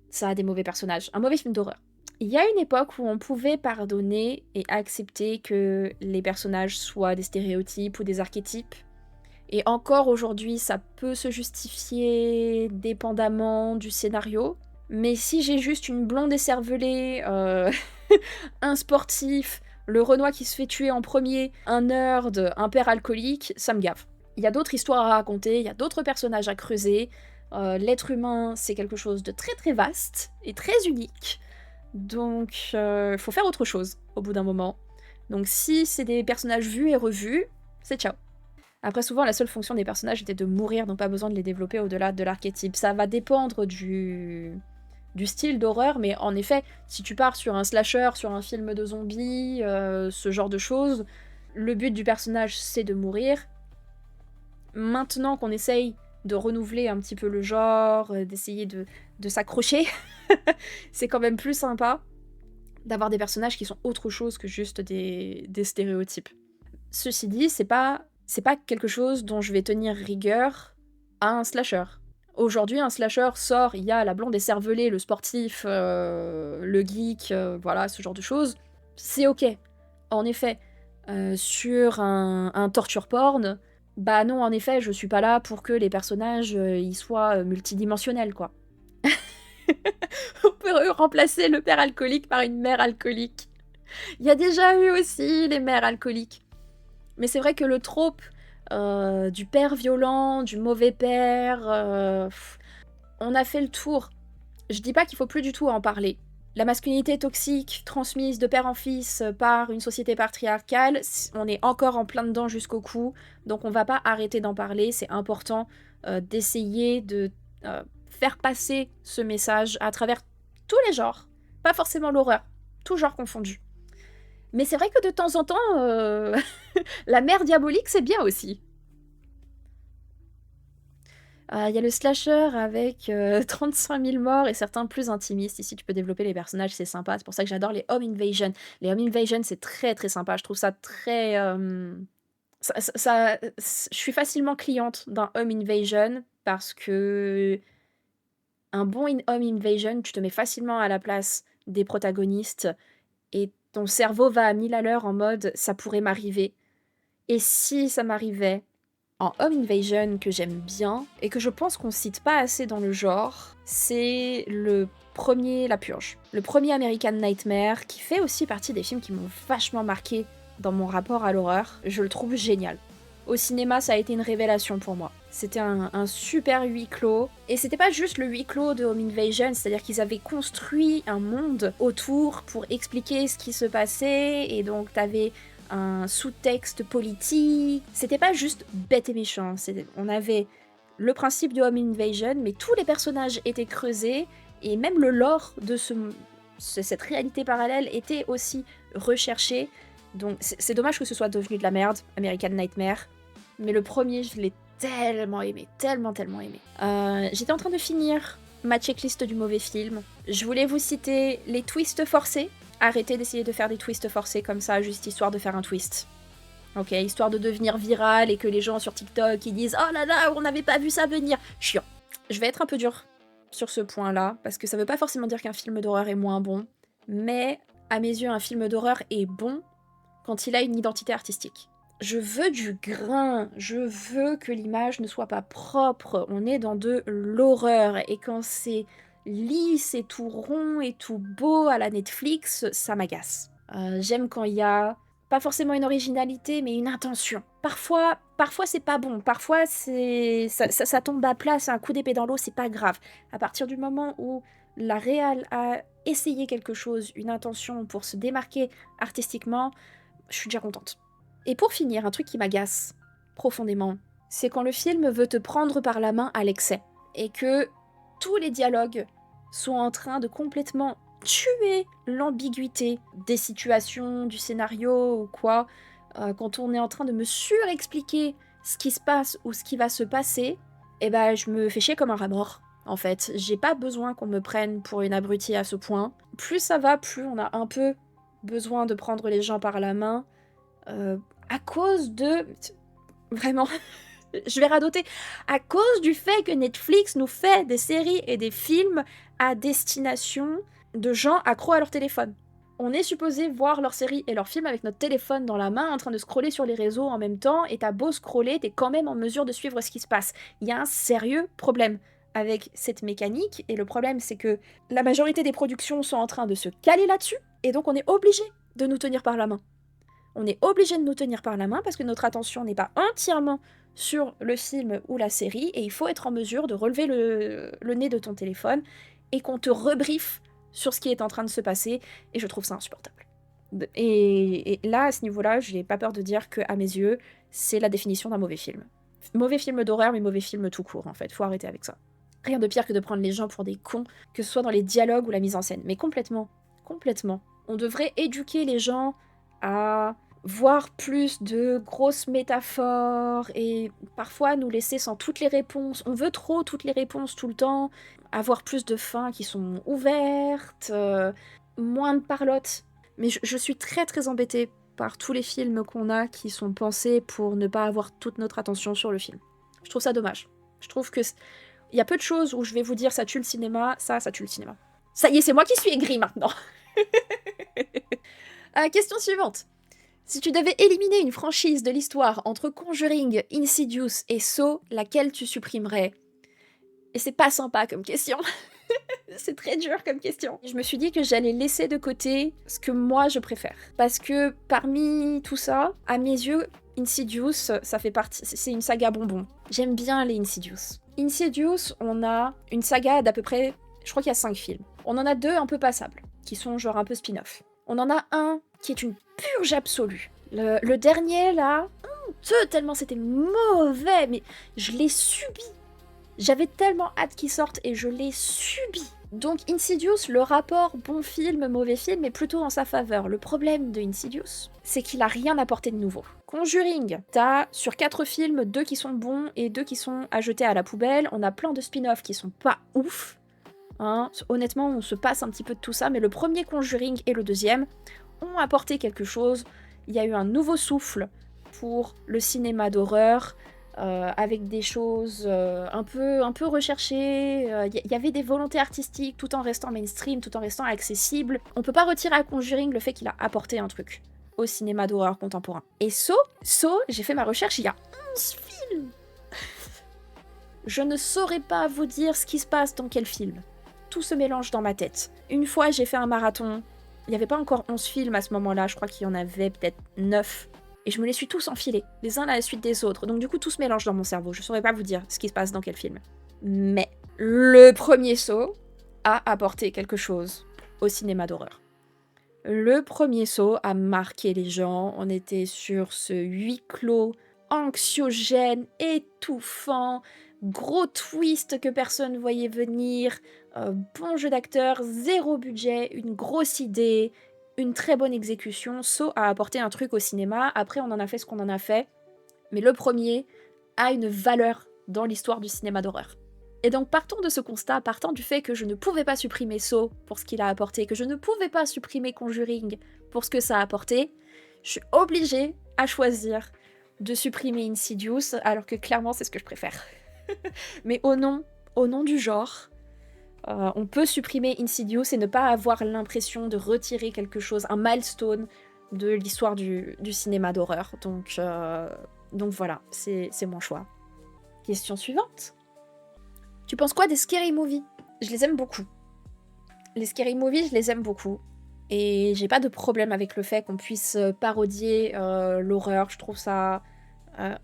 ça a des mauvais personnages. Un mauvais film d'horreur. Il y a une époque où on pouvait pardonner et accepter que les personnages soient des stéréotypes ou des archétypes. Et encore aujourd'hui, ça peut se justifier dépendamment du scénario. Mais si j'ai juste une blonde écervelée, un sportif, le Renoir qui se fait tuer en premier, un nerd, un père alcoolique, ça me gave. Il y a d'autres histoires à raconter, il y a d'autres personnages à creuser. L'être humain, c'est quelque chose de très très vaste et très unique. Donc, faut faire autre chose au bout d'un moment. Donc, si c'est des personnages vus et revus, c'est ciao. Après, souvent, la seule fonction des personnages était de mourir, donc pas besoin de les développer au-delà de l'archétype. Ça va dépendre du style d'horreur, mais en effet, si tu pars sur un slasher, sur un film de zombies, ce genre de choses, le but du personnage, c'est de mourir. Maintenant qu'on essaye de renouveler un petit peu le genre, d'essayer de s'accrocher, c'est quand même plus sympa d'avoir des personnages qui sont autre chose que juste des stéréotypes. Ceci dit, c'est pas quelque chose dont je vais tenir rigueur à un slasher. Aujourd'hui, un slasher sort, il y a la blonde écervelée, le sportif, le geek, voilà, ce genre de choses. C'est ok. En effet, sur un torture porn, bah non, en effet, je suis pas là pour que les personnages ils soient multidimensionnels, quoi. On peut remplacer le père alcoolique par une mère alcoolique. Il y a déjà eu aussi les mères alcooliques. Mais c'est vrai que le trope du père violent, du mauvais père, on a fait le tour. Je dis pas qu'il faut plus du tout en parler. La masculinité toxique transmise de père en fils par une société patriarcale, on est encore en plein dedans jusqu'au cou, donc on va pas arrêter d'en parler. C'est important d'essayer de faire passer ce message à travers tous les genres, pas forcément l'horreur, tout genre confondu. Mais c'est vrai que de temps en temps, la mère diabolique, c'est bien aussi. Il y a le slasher avec 35 000 morts et certains plus intimistes. Ici, tu peux développer les personnages, c'est sympa. C'est pour ça que j'adore les Home Invasion. Les Home Invasion, c'est très très sympa. Je trouve ça très Je suis facilement cliente d'un home invasion parce que un bon home invasion, tu te mets facilement à la place des protagonistes et ton cerveau va à 1000 à l'heure en mode ça pourrait m'arriver. Et si ça m'arrivait en home invasion que j'aime bien et que je pense qu'on cite pas assez dans le genre, c'est le premier La Purge. Le premier American Nightmare qui fait aussi partie des films qui m'ont vachement marqué dans mon rapport à l'horreur. Je le trouve génial. Au cinéma, ça a été une révélation pour moi. C'était un super huis clos. Et c'était pas juste le huis clos de Home Invasion, c'est-à-dire qu'ils avaient construit un monde autour pour expliquer ce qui se passait. Et donc, t'avais un sous-texte politique. C'était pas juste bête et méchant. On avait le principe de Home Invasion, mais tous les personnages étaient creusés. Et même le lore de cette réalité parallèle était aussi recherché. Donc c'est dommage que ce soit devenu de la merde, American Nightmare. Mais le premier, je l'ai tellement aimé, tellement aimé. J'étais en train de finir ma checklist du mauvais film. Je voulais vous citer les twists forcés. Arrêtez d'essayer de faire des twists forcés comme ça, juste histoire de faire un twist. Ok, histoire de devenir viral et que les gens sur TikTok ils disent oh là là, on n'avait pas vu ça venir. Chiant. Je vais être un peu dur sur ce point-là, parce que ça veut pas forcément dire qu'un film d'horreur est moins bon, mais à mes yeux, un film d'horreur est bon quand il a une identité artistique. Je veux du grain, je veux que l'image ne soit pas propre, on est dans de l'horreur, et quand c'est lisse et tout rond et tout beau à la Netflix, ça m'agace. J'aime quand il y a pas forcément une originalité, mais une intention. Parfois c'est pas bon, parfois ça tombe à plat, c'est un coup d'épée dans l'eau, c'est pas grave. À partir du moment où la réal a essayé quelque chose, une intention pour se démarquer artistiquement, je suis déjà contente. Et pour finir, un truc qui m'agace profondément, c'est quand le film veut te prendre par la main à l'excès, et que tous les dialogues sont en train de complètement tuer l'ambiguïté des situations, du scénario ou quoi. Quand on est en train de me surexpliquer ce qui se passe ou ce qui va se passer, eh ben je me fais chier comme un rat mort. En fait, j'ai pas besoin qu'on me prenne pour une abrutie à ce point. Plus ça va, plus on a un peu besoin de prendre les gens par la main. À cause de... Vraiment, je vais radoter. À cause du fait que Netflix nous fait des séries et des films à destination de gens accros à leur téléphone. On est supposé voir leurs séries et leurs films avec notre téléphone dans la main en train de scroller sur les réseaux en même temps, et t'as beau scroller, t'es quand même en mesure de suivre ce qui se passe. Il y a un sérieux problème avec cette mécanique, et le problème c'est que la majorité des productions sont en train de se caler là-dessus, et donc on est obligé de nous tenir par la main. On est obligé de nous tenir par la main parce que notre attention n'est pas entièrement sur le film ou la série, et il faut être en mesure de relever le nez de ton téléphone et qu'on te rebriefe sur ce qui est en train de se passer, et je trouve ça insupportable. Et là, à ce niveau-là, je n'ai pas peur de dire que, à mes yeux, c'est la définition d'un mauvais film. Mauvais film d'horreur, mais mauvais film tout court, en fait. Faut arrêter avec ça. Rien de pire que de prendre les gens pour des cons, que ce soit dans les dialogues ou la mise en scène. Mais complètement. On devrait éduquer les gens à voir plus de grosses métaphores et parfois nous laisser sans toutes les réponses. On veut trop toutes les réponses tout le temps, avoir plus de fins qui sont ouvertes, moins de parlotte. Mais je suis très embêtée par tous les films qu'on a qui sont pensés pour ne pas avoir toute notre attention sur le film. Je trouve ça dommage. Je trouve que il y a peu de choses où je vais vous dire ça tue le cinéma, ça tue le cinéma. Ça y est, c'est moi qui suis aigrie maintenant. Question suivante. Si tu devais éliminer une franchise de l'histoire entre Conjuring, Insidious et Saw, laquelle tu supprimerais? Et c'est pas sympa comme question. C'est très dur comme question. Je me suis dit que j'allais laisser de côté ce que moi je préfère. Parce que parmi tout ça, à mes yeux, Insidious, ça fait partie... C'est une saga bonbon. J'aime bien les Insidious. Insidious, on a une saga d'à peu près... Je crois qu'il y a 5 films. On en a 2 un peu passables, qui sont genre un peu spin-off. On en a un qui est une purge absolue. Le dernier, là, tellement c'était mauvais, mais je l'ai subi. J'avais tellement hâte qu'il sorte et je l'ai subi. Donc Insidious, le rapport bon film, mauvais film est plutôt en sa faveur. Le problème de Insidious, c'est qu'il a rien apporté de nouveau. Conjuring, t'as sur 4 films, 2 qui sont bons et 2 qui sont à jeter à la poubelle. On a plein de spin-offs qui sont pas ouf. Hein, honnêtement, on se passe un petit peu de tout ça, mais le premier Conjuring et le deuxième ont apporté quelque chose. Il y a eu un nouveau souffle pour le cinéma d'horreur, avec des choses un peu recherchées. Il y avait des volontés artistiques tout en restant mainstream, tout en restant accessible. On peut pas retirer à Conjuring le fait qu'il a apporté un truc au cinéma d'horreur contemporain. Et Saw, j'ai fait ma recherche, il y a 11 films. Je ne saurais pas vous dire ce qui se passe dans quel film. Tout se mélange dans ma tête. Une fois, j'ai fait un marathon. Il n'y avait pas encore 11 films à ce moment-là, je crois qu'il y en avait peut-être 9. Et je me les suis tous enfilés, les uns à la suite des autres. Donc du coup, tout se mélange dans mon cerveau. Je ne saurais pas vous dire ce qui se passe dans quel film. Mais le premier Saw a apporté quelque chose au cinéma d'horreur. Le premier Saw a marqué les gens. On était sur ce huis clos anxiogène, étouffant, gros twist que personne voyait venir, bon jeu d'acteur, zéro budget, une grosse idée, une très bonne exécution. Saw a apporté un truc au cinéma, après on en a fait ce qu'on en a fait, mais le premier a une valeur dans l'histoire du cinéma d'horreur. Et donc partons de ce constat, partant du fait que je ne pouvais pas supprimer Saw pour ce qu'il a apporté, que je ne pouvais pas supprimer Conjuring pour ce que ça a apporté, je suis obligée à choisir de supprimer Insidious, alors que clairement c'est ce que je préfère. Mais au nom du genre, on peut supprimer Insidious et ne pas avoir l'impression de retirer quelque chose, un milestone de l'histoire du cinéma d'horreur. Donc voilà, c'est mon choix. Question suivante. Tu penses quoi des scary movies ? Je les aime beaucoup. Les scary movies, je les aime beaucoup. Et j'ai pas de problème avec le fait qu'on puisse parodier l'horreur. Je trouve ça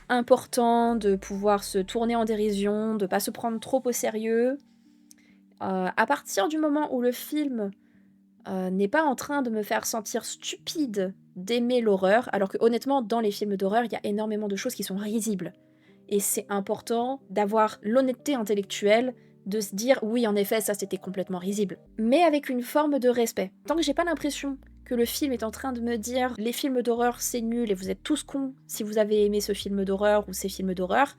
important de pouvoir se tourner en dérision, de pas se prendre trop au sérieux. À partir du moment où le film n'est pas en train de me faire sentir stupide d'aimer l'horreur, alors que honnêtement, dans les films d'horreur, il y a énormément de choses qui sont risibles. Et c'est important d'avoir l'honnêteté intellectuelle de se dire oui, en effet, ça c'était complètement risible. Mais avec une forme de respect. Tant que j'ai pas l'impression que le film est en train de me dire les films d'horreur c'est nul et vous êtes tous cons si vous avez aimé ce film d'horreur ou ces films d'horreur,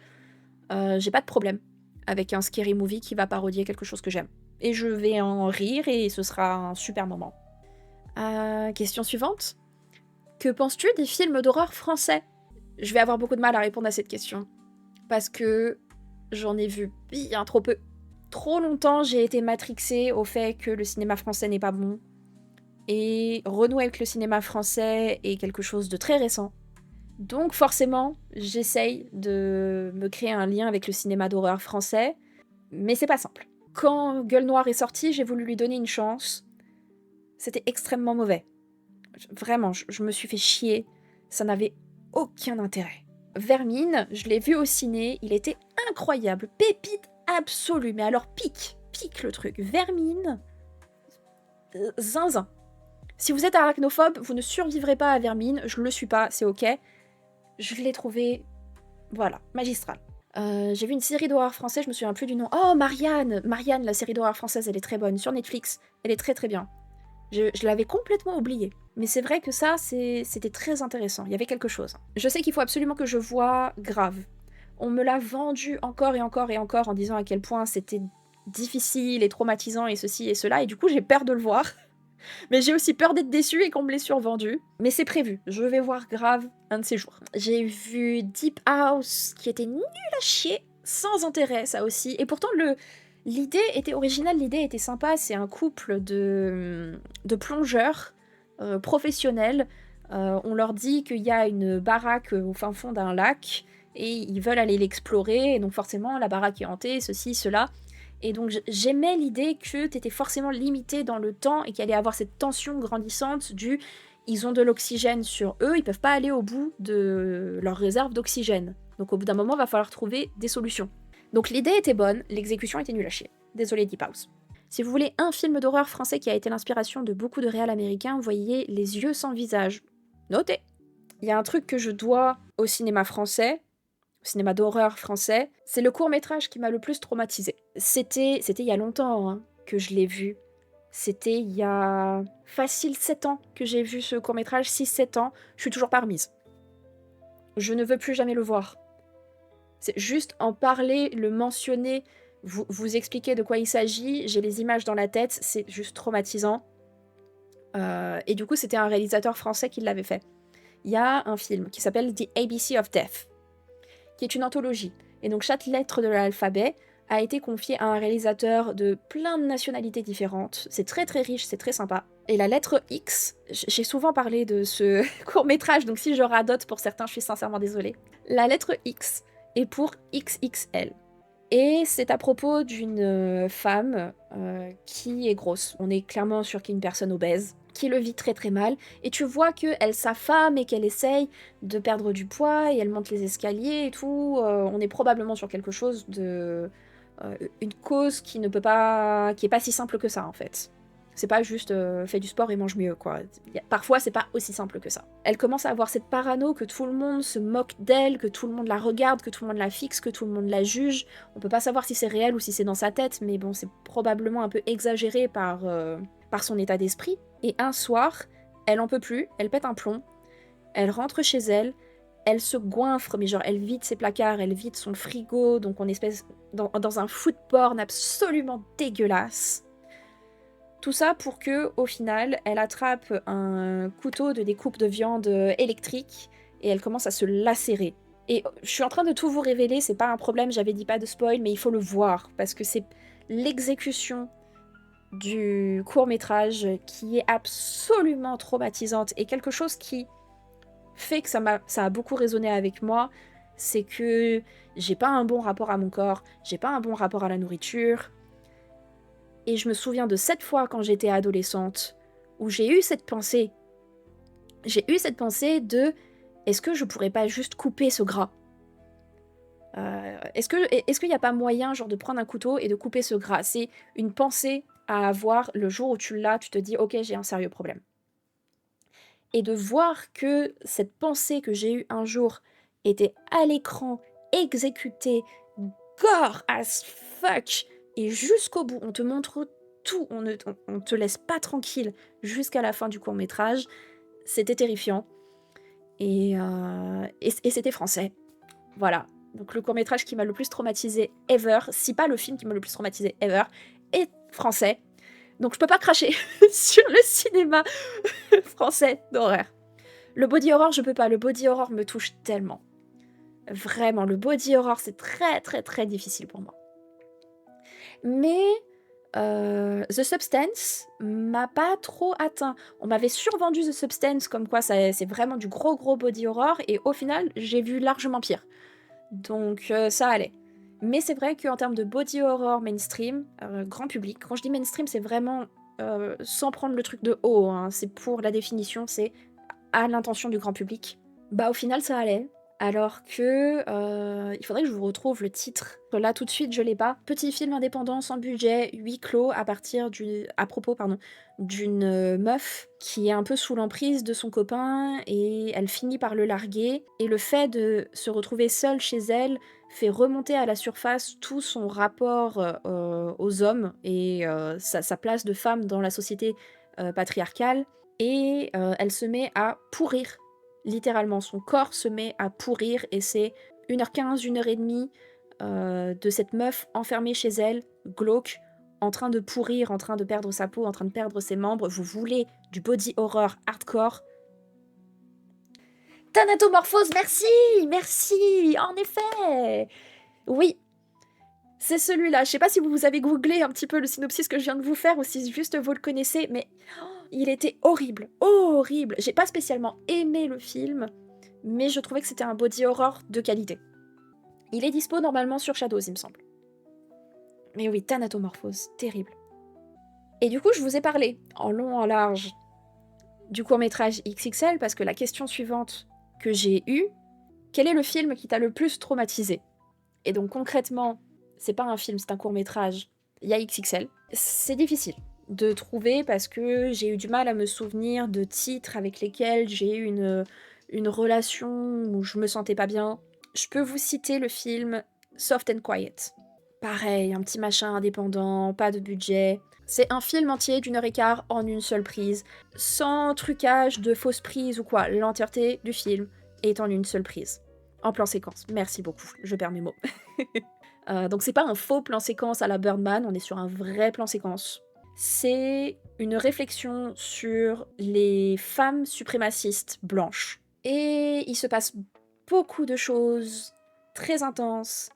j'ai pas de problème avec un scary movie qui va parodier quelque chose que j'aime. Et je vais en rire et ce sera un super moment. Question suivante. Que penses-tu des films d'horreur français ? Je vais avoir beaucoup de mal à répondre à cette question. Parce que j'en ai vu bien trop peu. Trop longtemps, j'ai été matrixée au fait que le cinéma français n'est pas bon. Et renouer avec le cinéma français est quelque chose de très récent. Donc forcément, j'essaye de me créer un lien avec le cinéma d'horreur français, mais c'est pas simple. Quand Gueule Noire est sorti, j'ai voulu lui donner une chance. C'était extrêmement mauvais. Vraiment, je me suis fait chier. Ça n'avait aucun intérêt. Vermine, je l'ai vu au ciné, il était incroyable, pépite absolue, mais alors pique le truc. Vermine, zinzin. Si vous êtes arachnophobe, vous ne survivrez pas à Vermine, je le suis pas, c'est ok. Je l'ai trouvé, voilà, magistral. J'ai vu une série d'horreur française, je me souviens plus du nom. Oh, Marianne, la série d'horreur française, elle est très bonne, sur Netflix, elle est très très bien. Je l'avais complètement oublié. Mais c'est vrai que ça, c'était très intéressant. Il y avait quelque chose. Je sais qu'il faut absolument que je voie Grave. On me l'a vendu encore et encore et encore en disant à quel point c'était difficile et traumatisant et ceci et cela. Et du coup, j'ai peur de le voir. Mais j'ai aussi peur d'être déçue et qu'on me l'ait survendu. Mais c'est prévu. Je vais voir Grave un de ces jours. J'ai vu Deep House qui était nul à chier. Sans intérêt, ça aussi. Et pourtant, l'idée était originale, l'idée était sympa. C'est un couple de plongeurs professionnels. On leur dit qu'il y a une baraque au fin fond d'un lac et ils veulent aller l'explorer. Et donc forcément, la baraque est hantée, ceci, cela. Et donc j'aimais l'idée que t'étais forcément limité dans le temps et qu'il allait avoir cette tension grandissante du ils ont de l'oxygène sur eux, ils peuvent pas aller au bout de leur réserve d'oxygène. Donc au bout d'un moment, il va falloir trouver des solutions. Donc l'idée était bonne, l'exécution était nulle à chier. Désolé Deep House. Si vous voulez un film d'horreur français qui a été l'inspiration de beaucoup de réals américains, voyez Les yeux sans visage. Notez. Il y a un truc que je dois au cinéma français, au cinéma d'horreur français, c'est le court-métrage qui m'a le plus traumatisé. C'était il y a longtemps hein, que je l'ai vu. C'était il y a facile 7 ans que j'ai vu ce court-métrage, 6-7 ans. Je suis toujours pas remise. Je ne veux plus jamais le voir. C'est juste en parler, le mentionner, vous expliquer de quoi il s'agit, j'ai les images dans la tête, c'est juste traumatisant. Et du coup, c'était un réalisateur français qui l'avait fait. il y a un film qui s'appelle The ABC of Death, qui est une anthologie. Et donc chaque lettre de l'alphabet a été confiée à un réalisateur de plein de nationalités différentes. C'est très très riche, c'est très sympa. Et la lettre X, j'ai souvent parlé de ce court-métrage, donc si je radote pour certains, je suis sincèrement désolée. La lettre X est pour XXL. Et c'est à propos d'une femme qui est grosse. On est clairement sur une personne obèse, qui le vit très très mal. Et tu vois qu'elle s'affame et qu'elle essaye de perdre du poids, et elle monte les escaliers et tout. On est probablement sur quelque chose de... une cause qui ne peut pas... qui est pas si simple que ça, en fait. C'est pas juste fais du sport et mange mieux, quoi. Parfois, c'est pas aussi simple que ça. Elle commence à avoir cette parano que tout le monde se moque d'elle, que tout le monde la regarde, que tout le monde la fixe, que tout le monde la juge. On peut pas savoir si c'est réel ou si c'est dans sa tête, mais bon, c'est probablement un peu exagéré par son état d'esprit. Et un soir, elle en peut plus, elle pète un plomb, elle rentre chez elle, elle se goinfre, mais genre elle vide ses placards, elle vide son frigo, donc on espèce dans un food porn absolument dégueulasse. Tout ça pour que, au final, elle attrape un couteau de découpe de viande électrique et elle commence à se lacérer. Et je suis en train de tout vous révéler, c'est pas un problème, j'avais dit pas de spoil, mais il faut le voir parce que c'est l'exécution du court-métrage qui est absolument traumatisante et quelque chose qui fait que ça a beaucoup résonné avec moi, c'est que j'ai pas un bon rapport à mon corps, j'ai pas un bon rapport à la nourriture. Et je me souviens de cette fois quand j'étais adolescente, où j'ai eu cette pensée. J'ai eu cette pensée de est-ce que je pourrais pas juste couper ce gras Est-ce qu'il n'y a pas moyen genre de prendre un couteau et de couper ce gras? C'est une pensée à avoir le jour où tu l'as, tu te dis ok j'ai un sérieux problème. Et de voir que cette pensée que j'ai eue un jour était à l'écran, exécutée, gore as fuck, et jusqu'au bout, on te montre tout, on te laisse pas tranquille jusqu'à la fin du court-métrage, c'était terrifiant. Et c'était français. Voilà. Donc le court-métrage qui m'a le plus traumatisé ever, si pas le film qui m'a le plus traumatisé ever, est français. Donc je peux pas cracher sur le cinéma français d'horreur. Le body horror, je peux pas. Le body horror me touche tellement. Vraiment, le body horror, c'est très très très difficile pour moi. Mais The Substance m'a pas trop atteint. On m'avait survendu The Substance comme quoi c'est vraiment du gros body horror, et au final, j'ai vu largement pire. Donc ça allait. Mais c'est vrai qu'en termes de body horror mainstream, grand public, quand je dis mainstream, c'est vraiment sans prendre le truc de haut, hein, c'est pour la définition, c'est à l'intention du grand public. Bah au final ça allait. Alors que il faudrait que je vous retrouve le titre. Là tout de suite je l'ai pas. Petit film indépendant sans budget, huis clos à propos d'une meuf qui est un peu sous l'emprise de son copain et elle finit par le larguer. Et le fait de se retrouver seule chez elle fait remonter à la surface tout son rapport aux hommes et sa place de femme dans la société patriarcale. Et elle se met à pourrir. Littéralement, son corps se met à pourrir et c'est 1h15, 1h30 de cette meuf enfermée chez elle, glauque, en train de pourrir, en train de perdre sa peau, en train de perdre ses membres. Vous voulez du body horror hardcore? Thanatomorphose, merci! Merci! En effet! Oui, c'est celui-là. Je sais pas si vous avez googlé un petit peu le synopsis que je viens de vous faire ou si juste vous le connaissez, mais il était horrible, horrible. J'ai pas spécialement aimé le film, mais je trouvais que c'était un body horror de qualité. Il est dispo normalement sur Shadows, il me semble. Mais oui, Thanatomorphose, terrible. Et du coup, je vous ai parlé, en long, en large, du court-métrage XXL, parce que la question suivante que j'ai eue, quel est le film qui t'a le plus traumatisé? Et donc concrètement, c'est pas un film, c'est un court-métrage. Il y a XXL. C'est difficile de trouver parce que j'ai eu du mal à me souvenir de titres avec lesquels j'ai eu une relation où je me sentais pas bien. Je peux vous citer le film Soft and Quiet. Pareil, un petit machin indépendant, pas de budget. C'est un film entier d'1h15 en une seule prise, sans trucage de fausses prises ou quoi. L'entièreté du film est en une seule prise. En plan séquence. Merci beaucoup, je perds mes mots. Donc c'est pas un faux plan séquence à la Birdman, on est sur un vrai plan séquence. C'est une réflexion sur les femmes suprémacistes blanches. Et il se passe beaucoup de choses très intenses,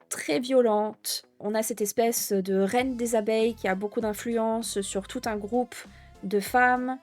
très violentes. On a cette espèce de reine des abeilles qui a beaucoup d'influence sur tout un groupe de femmes.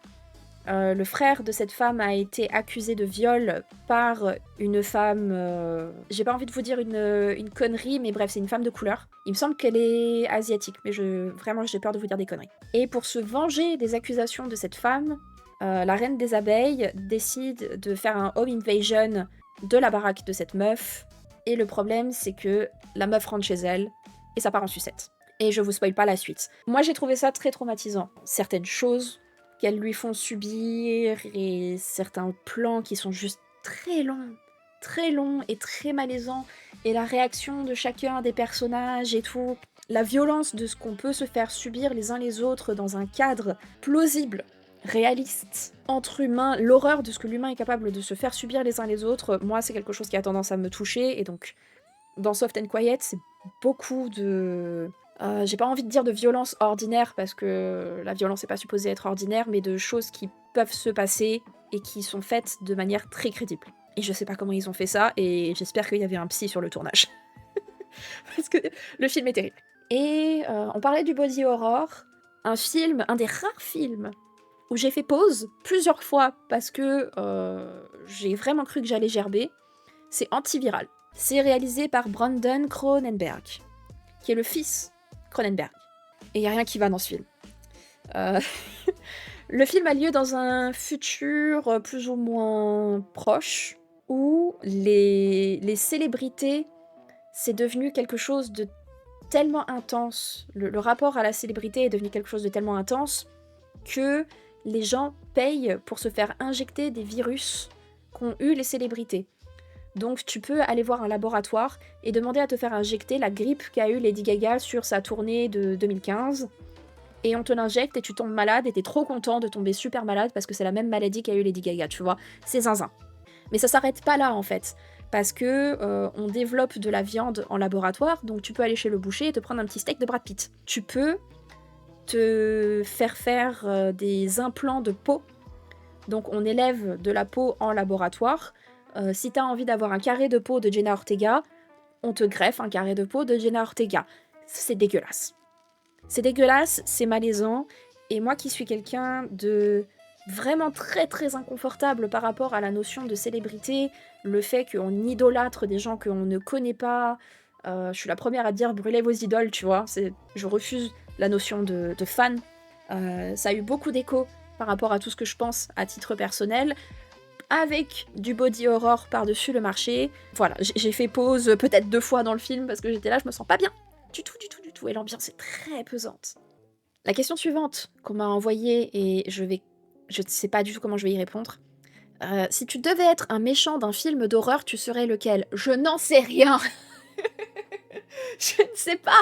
Le frère de cette femme a été accusé de viol par une femme... J'ai pas envie de vous dire une connerie, mais bref, c'est une femme de couleur. Il me semble qu'elle est asiatique, mais vraiment j'ai peur de vous dire des conneries. Et pour se venger des accusations de cette femme, la reine des abeilles décide de faire un home invasion de la baraque de cette meuf. Et le problème, c'est que la meuf rentre chez elle et ça part en sucette. Et je vous spoil pas la suite. Moi, j'ai trouvé ça très traumatisant. Certaines choses qu'elles lui font subir et certains plans qui sont juste très longs et très malaisants. Et la réaction de chacun des personnages et tout. La violence de ce qu'on peut se faire subir les uns les autres dans un cadre plausible, réaliste, entre humains, l'horreur de ce que l'humain est capable de se faire subir les uns les autres, moi c'est quelque chose qui a tendance à me toucher, et donc dans Soft and Quiet c'est beaucoup de... j'ai pas envie de dire de violence ordinaire, parce que la violence n'est pas supposée être ordinaire, mais de choses qui peuvent se passer et qui sont faites de manière très crédible. Et je sais pas comment ils ont fait ça, et j'espère qu'il y avait un psy sur le tournage. Parce que le film est terrible. Et on parlait du body horror, un des rares films où j'ai fait pause plusieurs fois parce que j'ai vraiment cru que j'allais gerber, c'est Antiviral. C'est réalisé par Brandon Cronenberg, qui est le fils Cronenberg. Et il n'y a rien qui va dans ce film. Le film a lieu dans un futur plus ou moins proche, où les célébrités, c'est devenu quelque chose de tellement intense. Le rapport à la célébrité est devenu quelque chose de tellement intense que les gens payent pour se faire injecter des virus qu'ont eu les célébrités. Donc tu peux aller voir un laboratoire et demander à te faire injecter la grippe qu'a eu Lady Gaga sur sa tournée de 2015. Et on te l'injecte et tu tombes malade et t'es trop content de tomber super malade parce que c'est la même maladie qu'a eu Lady Gaga, tu vois. C'est zinzin. Mais ça s'arrête pas là en fait. Parce que on développe de la viande en laboratoire, donc tu peux aller chez le boucher et te prendre un petit steak de Brad Pitt. Tu peux te faire des implants de peau. Donc on élève de la peau en laboratoire. Si t'as envie d'avoir un carré de peau de Jenna Ortega, on te greffe un carré de peau de Jenna Ortega. C'est dégueulasse. C'est dégueulasse, c'est malaisant. Et moi qui suis quelqu'un de vraiment très très inconfortable par rapport à la notion de célébrité, le fait qu'on idolâtre des gens qu'on ne connaît pas, je suis la première à dire brûlez vos idoles, tu vois. Je refuse la notion de fan. Ça a eu beaucoup d'écho par rapport à tout ce que je pense à titre personnel, avec du body horror par-dessus le marché. Voilà, j'ai fait pause peut-être 2 fois dans le film parce que j'étais là, je me sens pas bien. Du tout, et l'ambiance est très pesante. La question suivante qu'on m'a envoyée, et je ne sais pas du tout comment je vais y répondre. Si tu devais être un méchant d'un film d'horreur, tu serais lequel? Je n'en sais rien. Je ne sais pas.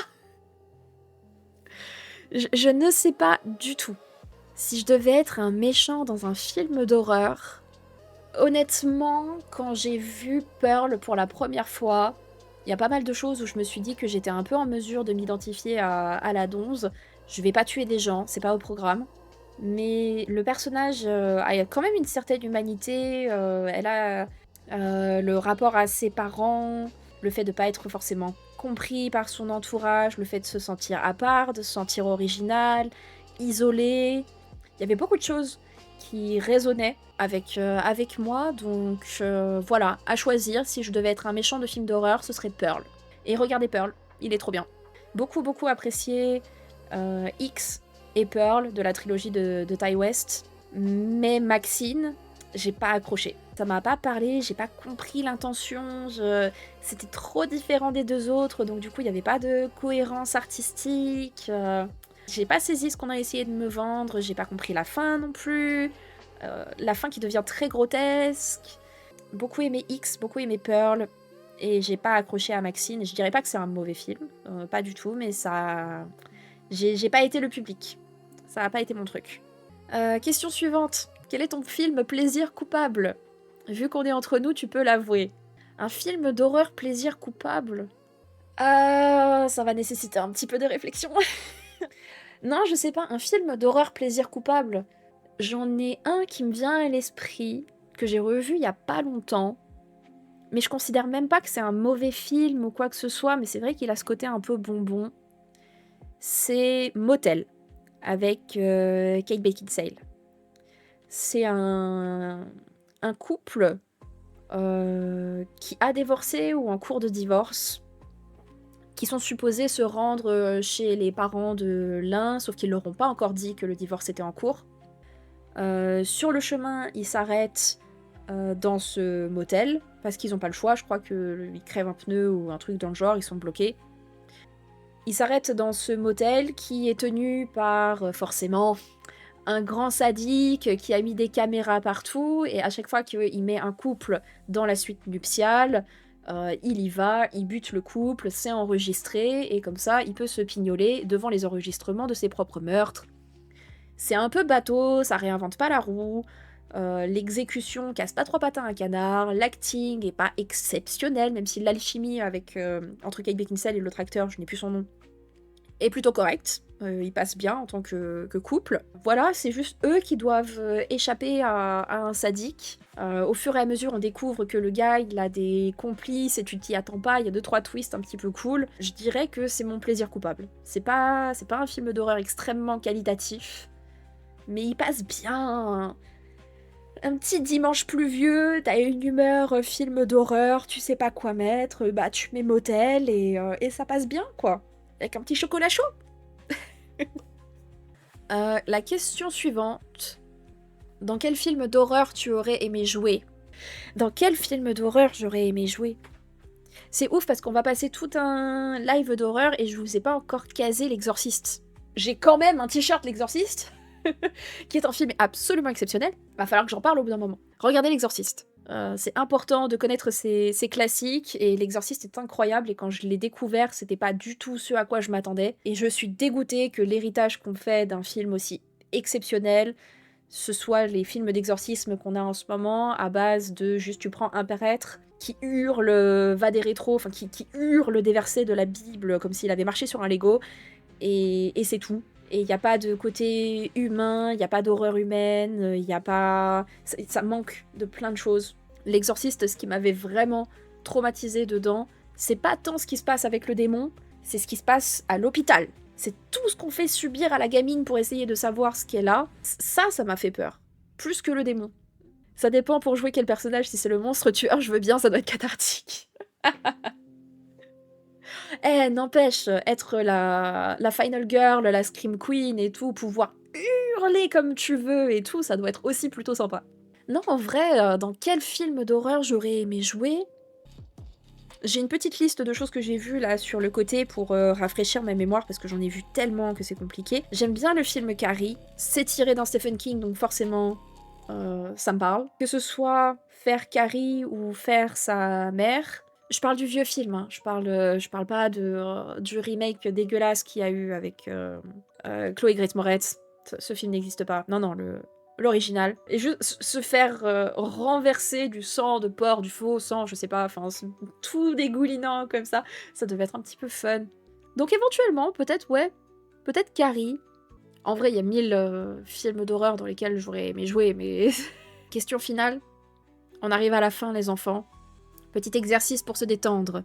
Je ne sais pas du tout. Si je devais être un méchant dans un film d'horreur, honnêtement, quand j'ai vu Pearl pour la première fois, il y a pas mal de choses où je me suis dit que j'étais un peu en mesure de m'identifier à la donze. Je vais pas tuer des gens, c'est pas au programme. Mais le personnage a quand même une certaine humanité. Elle a le rapport à ses parents, le fait de pas être forcément compris par son entourage, le fait de se sentir à part, de se sentir original, isolé. Il y avait beaucoup de choses qui résonnaient avec moi, donc voilà, à choisir, si je devais être un méchant de film d'horreur, ce serait Pearl. Et regardez Pearl, il est trop bien. Beaucoup apprécié X et Pearl de la trilogie de Ty West, mais Maxine, j'ai pas accroché. Ça m'a pas parlé, j'ai pas compris l'intention, c'était trop différent des deux autres, donc du coup il n'y avait pas de cohérence artistique. J'ai pas saisi ce qu'on a essayé de me vendre, j'ai pas compris la fin non plus. La fin qui devient très grotesque. Beaucoup aimé X, beaucoup aimé Pearl, et j'ai pas accroché à Maxine. Je dirais pas que c'est un mauvais film, pas du tout, mais ça... J'ai pas été le public. Ça a pas été mon truc. Question suivante. Quel est ton film plaisir coupable? Vu qu'on est entre nous, tu peux l'avouer. Un film d'horreur plaisir coupable? Ça va nécessiter un petit peu de réflexion. Non, je sais pas, un film d'horreur plaisir coupable. J'en ai un qui me vient à l'esprit, que j'ai revu il y a pas longtemps, mais je considère même pas que c'est un mauvais film ou quoi que ce soit, mais c'est vrai qu'il a ce côté un peu bonbon. C'est Motel, avec Kate Beckinsale. C'est un couple qui a divorcé ou en cours de divorce, qui sont supposés se rendre chez les parents de l'un, sauf qu'ils leur ont pas encore dit que le divorce était en cours. Sur le chemin, ils s'arrêtent dans ce motel, parce qu'ils n'ont pas le choix, je crois qu'ils crèvent un pneu ou un truc dans le genre, ils sont bloqués. Ils s'arrêtent dans ce motel qui est tenu par, forcément, un grand sadique qui a mis des caméras partout, et à chaque fois qu'il met un couple dans la suite nuptiale, il y va, il bute le couple, c'est enregistré, et comme ça, il peut se pignoler devant les enregistrements de ses propres meurtres. C'est un peu bateau, ça réinvente pas la roue, l'exécution casse pas trois patins à un canard, l'acting est pas exceptionnel, même si l'alchimie avec entre Kate Beckinsale et l'autre acteur, je n'ai plus son nom, est plutôt correcte. Ils passent bien en tant que couple. Voilà, c'est juste eux qui doivent échapper à un sadique. Au fur et à mesure, on découvre que le gars, il a des complices et tu t'y attends pas, il y a 2-3 twists un petit peu cool. Je dirais que c'est mon plaisir coupable. C'est pas un film d'horreur extrêmement qualitatif, mais il passe bien. Un petit dimanche pluvieux, t'as une humeur film d'horreur, tu sais pas quoi mettre, bah tu mets Motel et ça passe bien, quoi. Avec un petit chocolat chaud. La question suivante. Dans quel film d'horreur tu aurais aimé jouer? Dans quel film d'horreur j'aurais aimé jouer? C'est ouf parce qu'on va passer tout un live d'horreur et je vous ai pas encore casé l'Exorciste. J'ai quand même un t-shirt l'Exorciste, qui est un film absolument exceptionnel. Va falloir que j'en parle au bout d'un moment. Regardez l'Exorciste. C'est important de connaître ces classiques, et l'Exorciste est incroyable, et quand je l'ai découvert, c'était pas du tout ce à quoi je m'attendais, et je suis dégoûtée que l'héritage qu'on fait d'un film aussi exceptionnel, ce soit les films d'exorcisme qu'on a en ce moment, à base de juste tu prends un prêtre qui hurle, va des rétros, enfin qui hurle des versets de la Bible comme s'il avait marché sur un Lego, et c'est tout. Et il n'y a pas de côté humain, il n'y a pas d'horreur humaine, il n'y a pas... Ça manque de plein de choses. L'Exorciste, ce qui m'avait vraiment traumatisé dedans, c'est pas tant ce qui se passe avec le démon, c'est ce qui se passe à l'hôpital. C'est tout ce qu'on fait subir à la gamine pour essayer de savoir ce qu'elle a. Ça m'a fait peur. Plus que le démon. Ça dépend pour jouer quel personnage. Si c'est le monstre tueur, je veux bien, ça doit être cathartique. Eh, n'empêche, être la final girl, la scream queen et tout, pouvoir hurler comme tu veux et tout, ça doit être aussi plutôt sympa. Non, en vrai, dans quel film d'horreur j'aurais aimé jouer? J'ai une petite liste de choses que j'ai vues là sur le côté pour rafraîchir ma mémoire parce que j'en ai vu tellement que c'est compliqué. J'aime bien le film Carrie, c'est tiré d'un Stephen King donc forcément ça me parle. Que ce soit faire Carrie ou faire sa mère, je parle du vieux film, hein. Je parle pas du remake dégueulasse qu'il y a eu avec Chloé Grace Moretz. Ce film n'existe pas. Non, l'original. Et juste se faire renverser du sang de porc, du faux sang, je sais pas, enfin, tout dégoulinant comme ça devait être un petit peu fun. Donc éventuellement, peut-être, ouais, peut-être Carrie. En vrai, il y a 1000 films d'horreur dans lesquels j'aurais aimé jouer, mais... Question finale. On arrive à la fin, les enfants. Petit exercice pour se détendre.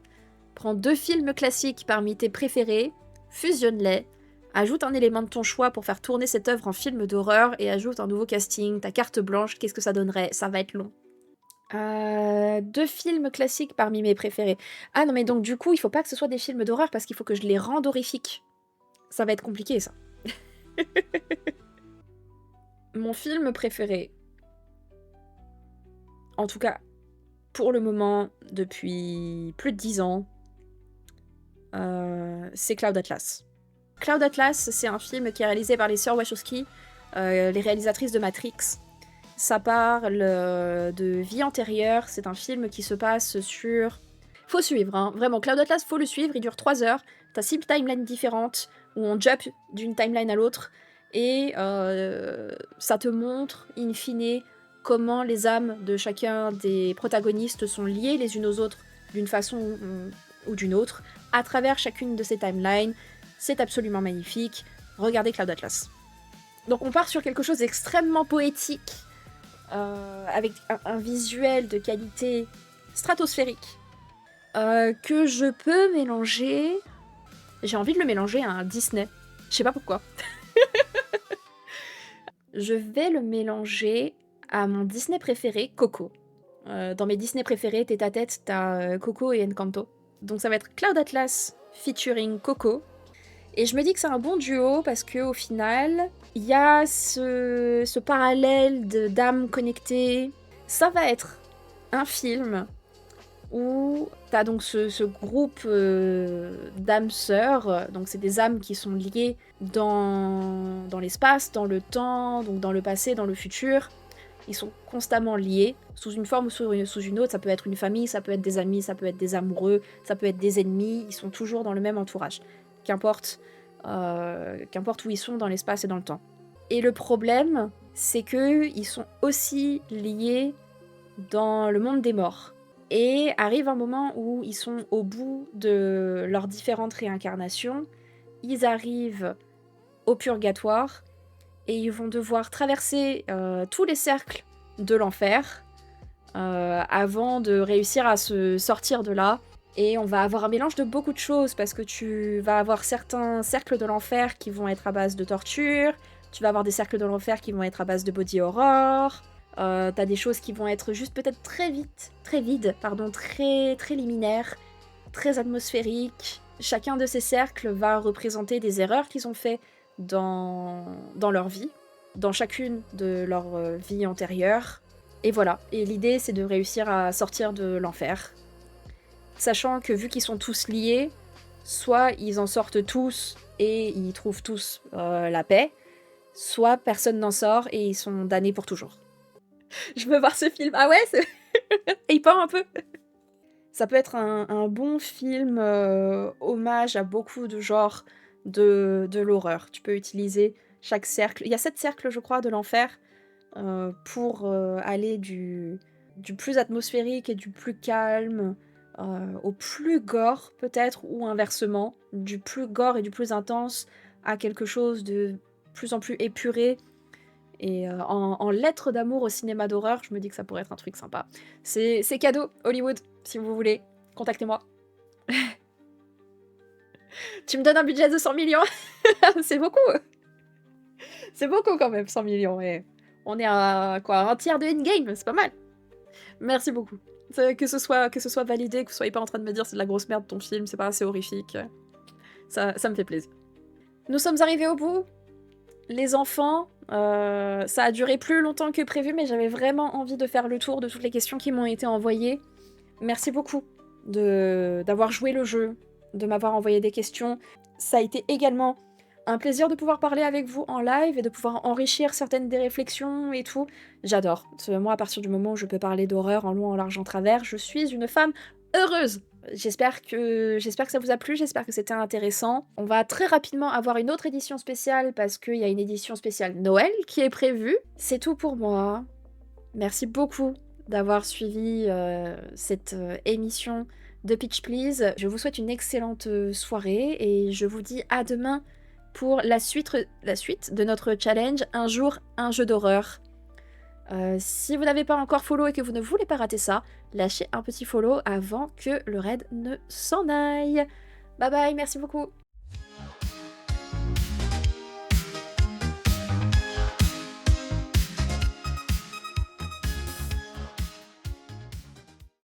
Prends 2 films classiques parmi tes préférés, fusionne-les, ajoute un élément de ton choix pour faire tourner cette œuvre en film d'horreur et ajoute un nouveau casting, ta carte blanche, qu'est-ce que ça donnerait? Ça va être long. 2 films classiques parmi mes préférés. Ah non, mais donc du coup, il faut pas que ce soit des films d'horreur parce qu'il faut que je les rende horrifiques. Ça va être compliqué, ça. Mon film préféré, en tout cas pour le moment, depuis plus de 10 ans, c'est Cloud Atlas. Cloud Atlas, c'est un film qui est réalisé par les sœurs Wachowski, les réalisatrices de Matrix. Ça parle de vie antérieure, c'est un film qui se passe sur... Faut suivre, hein. Vraiment, Cloud Atlas, faut le suivre, il dure 3 heures, t'as 6 timelines différentes, où on jump d'une timeline à l'autre, et ça te montre, in fine, comment les âmes de chacun des protagonistes sont liées les unes aux autres d'une façon ou d'une autre, à travers chacune de ces timelines. C'est absolument magnifique. Regardez Cloud Atlas. Donc on part sur quelque chose d'extrêmement poétique, avec un visuel de qualité stratosphérique, que je peux mélanger... J'ai envie de le mélanger à un Disney. Je sais pas pourquoi. Je vais le mélanger à mon Disney préféré, Coco. Dans mes Disney préférés, tête à tête, t'as Coco et Encanto. Donc ça va être Cloud Atlas featuring Coco. Et je me dis que c'est un bon duo parce que au final, il y a ce parallèle d'âmes connectées. Ça va être un film où t'as donc ce groupe d'âmes sœurs. Donc c'est des âmes qui sont liées dans l'espace, dans le temps, donc dans le passé, dans le futur. Ils sont constamment liés, sous une forme ou sous une autre. Ça peut être une famille, ça peut être des amis, ça peut être des amoureux, ça peut être des ennemis. Ils sont toujours dans le même entourage. Qu'importe où ils sont dans l'espace et dans le temps. Et le problème, c'est qu'ils sont aussi liés dans le monde des morts. Et arrive un moment où ils sont au bout de leurs différentes réincarnations. Ils arrivent au purgatoire et ils vont devoir traverser tous les cercles de l'enfer avant de réussir à se sortir de là. Et on va avoir un mélange de beaucoup de choses parce que tu vas avoir certains cercles de l'enfer qui vont être à base de torture, tu vas avoir des cercles de l'enfer qui vont être à base de body horror, t'as des choses qui vont être juste peut-être très vides, très liminaires, très atmosphériques. Chacun de ces cercles va représenter des erreurs qu'ils ont fait dans leur vie, dans chacune de leurs vies antérieures. Et voilà, et l'idée c'est de réussir à sortir de l'enfer. Sachant que vu qu'ils sont tous liés, soit ils en sortent tous et ils trouvent tous la paix, soit personne n'en sort et ils sont damnés pour toujours. Je veux voir ce film. Ah ouais, c'est... Et il part un peu. Ça peut être un bon film hommage à beaucoup de genres de l'horreur. Tu peux utiliser chaque cercle. Il y a 7 cercles, je crois, de l'enfer pour aller du plus atmosphérique et du plus calme au plus gore, peut-être, ou inversement. Du plus gore et du plus intense à quelque chose de plus en plus épuré. Et en lettres d'amour au cinéma d'horreur, je me dis que ça pourrait être un truc sympa. C'est cadeau, Hollywood, si vous voulez. Contactez-moi. Tu me donnes un budget de 100 millions. C'est beaucoup. C'est beaucoup quand même, 100 millions. Et on est à quoi, un tiers de Endgame, c'est pas mal. Merci beaucoup. Que ce soit validé, que vous soyez pas en train de me dire c'est de la grosse merde ton film, c'est pas assez horrifique. Ça me fait plaisir. Nous sommes arrivés au bout. Les enfants, ça a duré plus longtemps que prévu, mais j'avais vraiment envie de faire le tour de toutes les questions qui m'ont été envoyées. Merci beaucoup d'avoir joué le jeu, de m'avoir envoyé des questions. Ça a été également un plaisir de pouvoir parler avec vous en live et de pouvoir enrichir certaines des réflexions et tout. J'adore. Moi, à partir du moment où je peux parler d'horreur en long, en large, en travers, je suis une femme heureuse. J'espère que ça vous a plu, j'espère que c'était intéressant. On va très rapidement avoir une autre édition spéciale parce qu'il y a une édition spéciale Noël qui est prévue. C'est tout pour moi. Merci beaucoup d'avoir suivi cette émission de Pitch Please. Je vous souhaite une excellente soirée et je vous dis à demain pour la suite de notre challenge Un jour, un jeu d'horreur. Si vous n'avez pas encore follow et que vous ne voulez pas rater ça, lâchez un petit follow avant que le raid ne s'en aille. Bye bye, merci beaucoup.